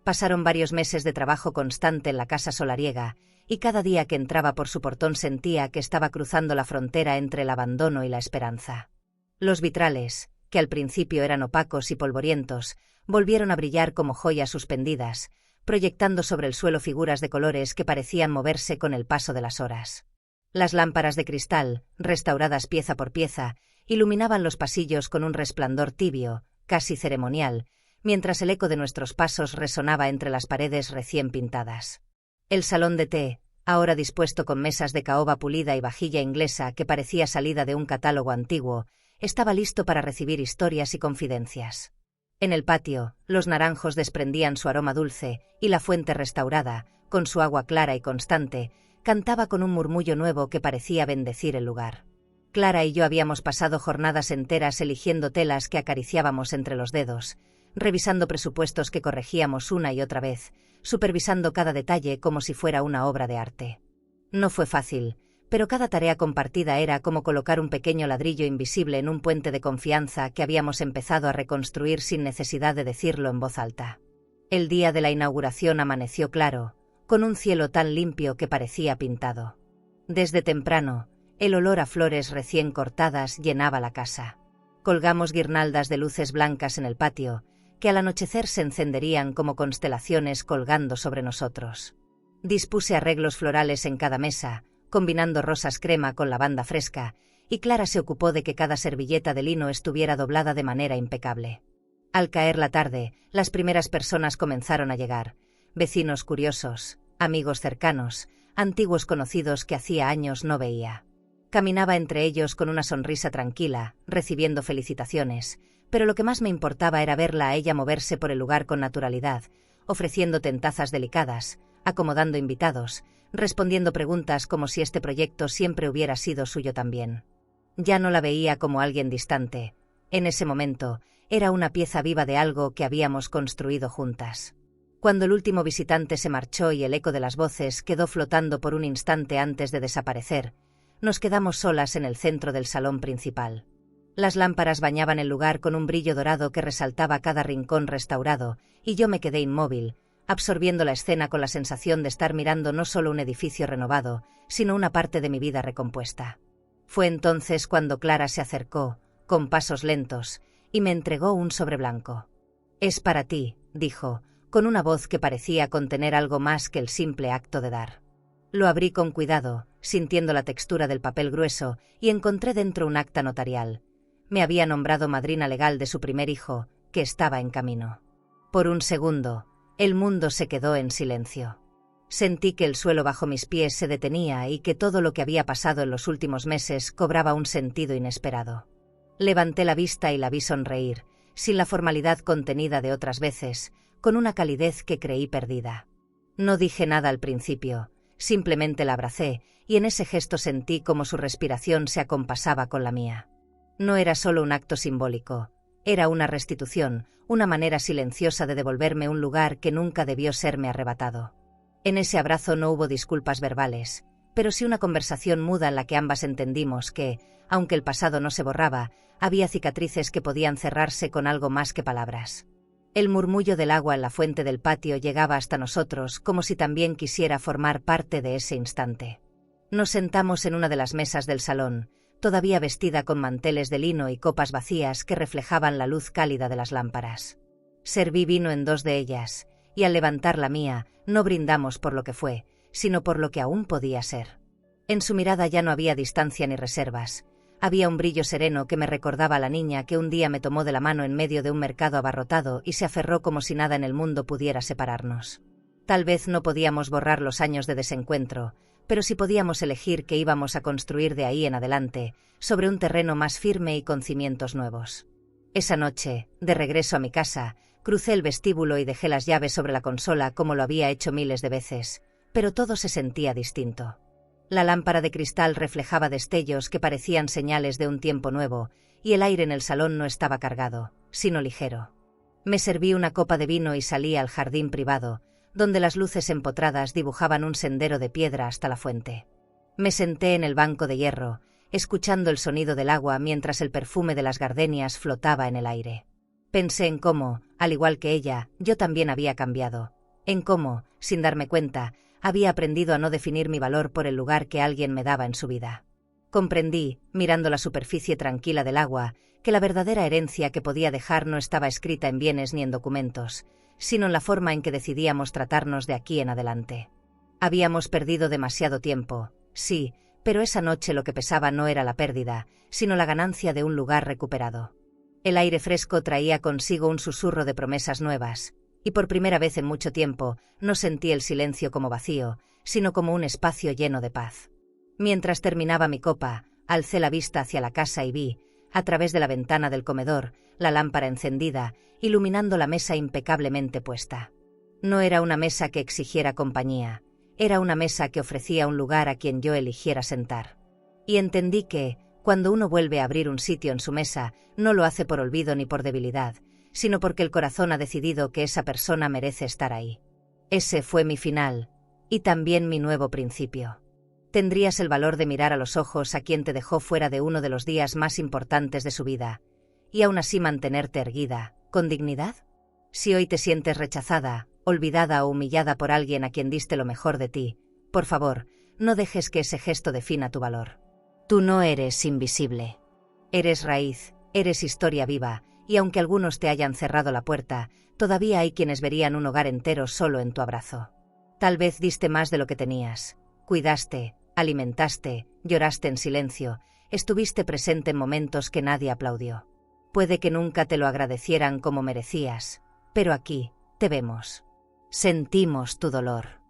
Pasaron varios meses de trabajo constante en la casa solariega, y cada día que entraba por su portón sentía que estaba cruzando la frontera entre el abandono y la esperanza. Los vitrales, que al principio eran opacos y polvorientos, volvieron a brillar como joyas suspendidas, proyectando sobre el suelo figuras de colores que parecían moverse con el paso de las horas. Las lámparas de cristal, restauradas pieza por pieza, iluminaban los pasillos con un resplandor tibio, casi ceremonial, mientras el eco de nuestros pasos resonaba entre las paredes recién pintadas. El salón de té, ahora dispuesto con mesas de caoba pulida y vajilla inglesa que parecía salida de un catálogo antiguo, estaba listo para recibir historias y confidencias. En el patio, los naranjos desprendían su aroma dulce, y la fuente restaurada, con su agua clara y constante, cantaba con un murmullo nuevo que parecía bendecir el lugar. Clara y yo habíamos pasado jornadas enteras eligiendo telas que acariciábamos entre los dedos, revisando presupuestos que corregíamos una y otra vez, supervisando cada detalle como si fuera una obra de arte. No fue fácil, pero cada tarea compartida era como colocar un pequeño ladrillo invisible en un puente de confianza que habíamos empezado a reconstruir sin necesidad de decirlo en voz alta. El día de la inauguración amaneció claro, con un cielo tan limpio que parecía pintado. Desde temprano, el olor a flores recién cortadas llenaba la casa. Colgamos guirnaldas de luces blancas en el patio, que al anochecer se encenderían como constelaciones colgando sobre nosotros. Dispuse arreglos florales en cada mesa, combinando rosas crema con lavanda fresca, y Clara se ocupó de que cada servilleta de lino estuviera doblada de manera impecable. Al caer la tarde, las primeras personas comenzaron a llegar: vecinos curiosos, amigos cercanos, antiguos conocidos que hacía años no veía. Caminaba entre ellos con una sonrisa tranquila, recibiendo felicitaciones, pero lo que más me importaba era verla a ella moverse por el lugar con naturalidad, ofreciendo tazas delicadas, acomodando invitados, respondiendo preguntas como si este proyecto siempre hubiera sido suyo también. Ya no la veía como alguien distante. En ese momento, era una pieza viva de algo que habíamos construido juntas. Cuando el último visitante se marchó y el eco de las voces quedó flotando por un instante antes de desaparecer, nos quedamos solas en el centro del salón principal. Las lámparas bañaban el lugar con un brillo dorado que resaltaba cada rincón restaurado, y yo me quedé inmóvil, absorbiendo la escena con la sensación de estar mirando no solo un edificio renovado, sino una parte de mi vida recompuesta. Fue entonces cuando Clara se acercó, con pasos lentos, y me entregó un sobre blanco. «Es para ti», dijo, con una voz que parecía contener algo más que el simple acto de dar. Lo abrí con cuidado, sintiendo la textura del papel grueso, y encontré dentro un acta notarial. Me había nombrado madrina legal de su primer hijo, que estaba en camino. Por un segundo, el mundo se quedó en silencio. Sentí que el suelo bajo mis pies se detenía y que todo lo que había pasado en los últimos meses cobraba un sentido inesperado. Levanté la vista y la vi sonreír, sin la formalidad contenida de otras veces, con una calidez que creí perdida. No dije nada al principio, simplemente la abracé, y en ese gesto sentí como su respiración se acompasaba con la mía. No era solo un acto simbólico, era una restitución, una manera silenciosa de devolverme un lugar que nunca debió serme arrebatado. En ese abrazo no hubo disculpas verbales, pero sí una conversación muda en la que ambas entendimos que, aunque el pasado no se borraba, había cicatrices que podían cerrarse con algo más que palabras. El murmullo del agua en la fuente del patio llegaba hasta nosotros como si también quisiera formar parte de ese instante. Nos sentamos en una de las mesas del salón, todavía vestida con manteles de lino y copas vacías que reflejaban la luz cálida de las lámparas. Serví vino en dos de ellas, y al levantar la mía, no brindamos por lo que fue, sino por lo que aún podía ser. En su mirada ya no había distancia ni reservas. Había un brillo sereno que me recordaba a la niña que un día me tomó de la mano en medio de un mercado abarrotado y se aferró como si nada en el mundo pudiera separarnos. Tal vez no podíamos borrar los años de desencuentro, pero sí podíamos elegir qué íbamos a construir de ahí en adelante, sobre un terreno más firme y con cimientos nuevos. Esa noche, de regreso a mi casa, crucé el vestíbulo y dejé las llaves sobre la consola como lo había hecho miles de veces, pero todo se sentía distinto. La lámpara de cristal reflejaba destellos que parecían señales de un tiempo nuevo, y el aire en el salón no estaba cargado, sino ligero. Me serví una copa de vino y salí al jardín privado, donde las luces empotradas dibujaban un sendero de piedra hasta la fuente. Me senté en el banco de hierro, escuchando el sonido del agua mientras el perfume de las gardenias flotaba en el aire. Pensé en cómo, al igual que ella, yo también había cambiado. En cómo, sin darme cuenta, había aprendido a no definir mi valor por el lugar que alguien me daba en su vida. Comprendí, mirando la superficie tranquila del agua, que la verdadera herencia que podía dejar no estaba escrita en bienes ni en documentos, sino en la forma en que decidíamos tratarnos de aquí en adelante. Habíamos perdido demasiado tiempo, sí, pero esa noche lo que pesaba no era la pérdida, sino la ganancia de un lugar recuperado. El aire fresco traía consigo un susurro de promesas nuevas, y por primera vez en mucho tiempo no sentí el silencio como vacío, sino como un espacio lleno de paz. Mientras terminaba mi copa, alcé la vista hacia la casa y vi, a través de la ventana del comedor, la lámpara encendida, iluminando la mesa impecablemente puesta. No era una mesa que exigiera compañía, era una mesa que ofrecía un lugar a quien yo eligiera sentar. Y entendí que, Cuando uno vuelve a abrir un sitio en su mesa, no lo hace por olvido ni por debilidad, sino porque el corazón ha decidido que esa persona merece estar ahí. Ese fue mi final, y también mi nuevo principio. ¿Tendrías el valor de mirar a los ojos a quien te dejó fuera de uno de los días más importantes de su vida, y aún así mantenerte erguida, con dignidad? Si hoy te sientes rechazada, olvidada o humillada por alguien a quien diste lo mejor de ti, por favor, no dejes que ese gesto defina tu valor. Tú no eres invisible. Eres raíz, eres historia viva, y aunque algunos te hayan cerrado la puerta, todavía hay quienes verían un hogar entero solo en tu abrazo. Tal vez diste más de lo que tenías. Cuidaste, alimentaste, lloraste en silencio, estuviste presente en momentos que nadie aplaudió. Puede que nunca te lo agradecieran como merecías, pero aquí, te vemos. Sentimos tu dolor.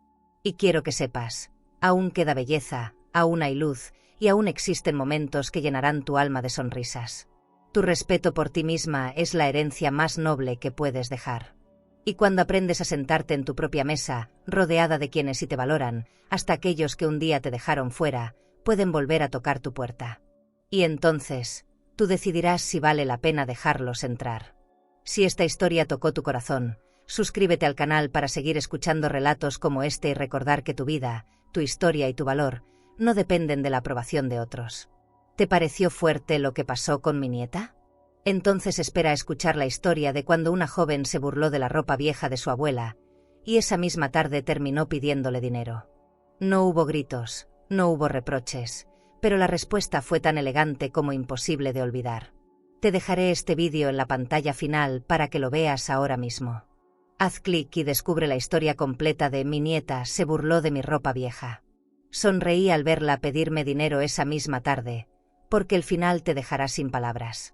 Y quiero que sepas, aún queda belleza, aún hay luz, y aún existen momentos que llenarán tu alma de sonrisas. Tu respeto por ti misma es la herencia más noble que puedes dejar. Y cuando aprendes a sentarte en tu propia mesa, rodeada de quienes sí te valoran, hasta aquellos que un día te dejaron fuera, pueden volver a tocar tu puerta. Y entonces, tú decidirás si vale la pena dejarlos entrar. Si esta historia tocó tu corazón, suscríbete al canal para seguir escuchando relatos como este y recordar que tu vida, tu historia y tu valor no dependen de la aprobación de otros. ¿Te pareció fuerte lo que pasó con mi nieta? Entonces espera a escuchar la historia de cuando una joven se burló de la ropa vieja de su abuela, y esa misma tarde terminó pidiéndole dinero. No hubo gritos, no hubo reproches, pero la respuesta fue tan elegante como imposible de olvidar. Te dejaré este vídeo en la pantalla final para que lo veas ahora mismo. Haz clic y descubre la historia completa de Mi nieta se burló de mi ropa vieja. Sonreí al verla pedirme dinero esa misma tarde, porque el final te dejará sin palabras.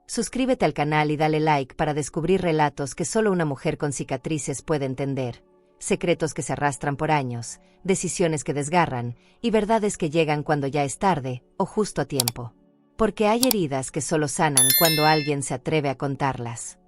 Suscríbete al canal y dale like para descubrir relatos que solo una mujer con cicatrices puede entender, secretos que se arrastran por años, decisiones que desgarran y verdades que llegan cuando ya es tarde o justo a tiempo. Porque hay heridas que solo sanan cuando alguien se atreve a contarlas.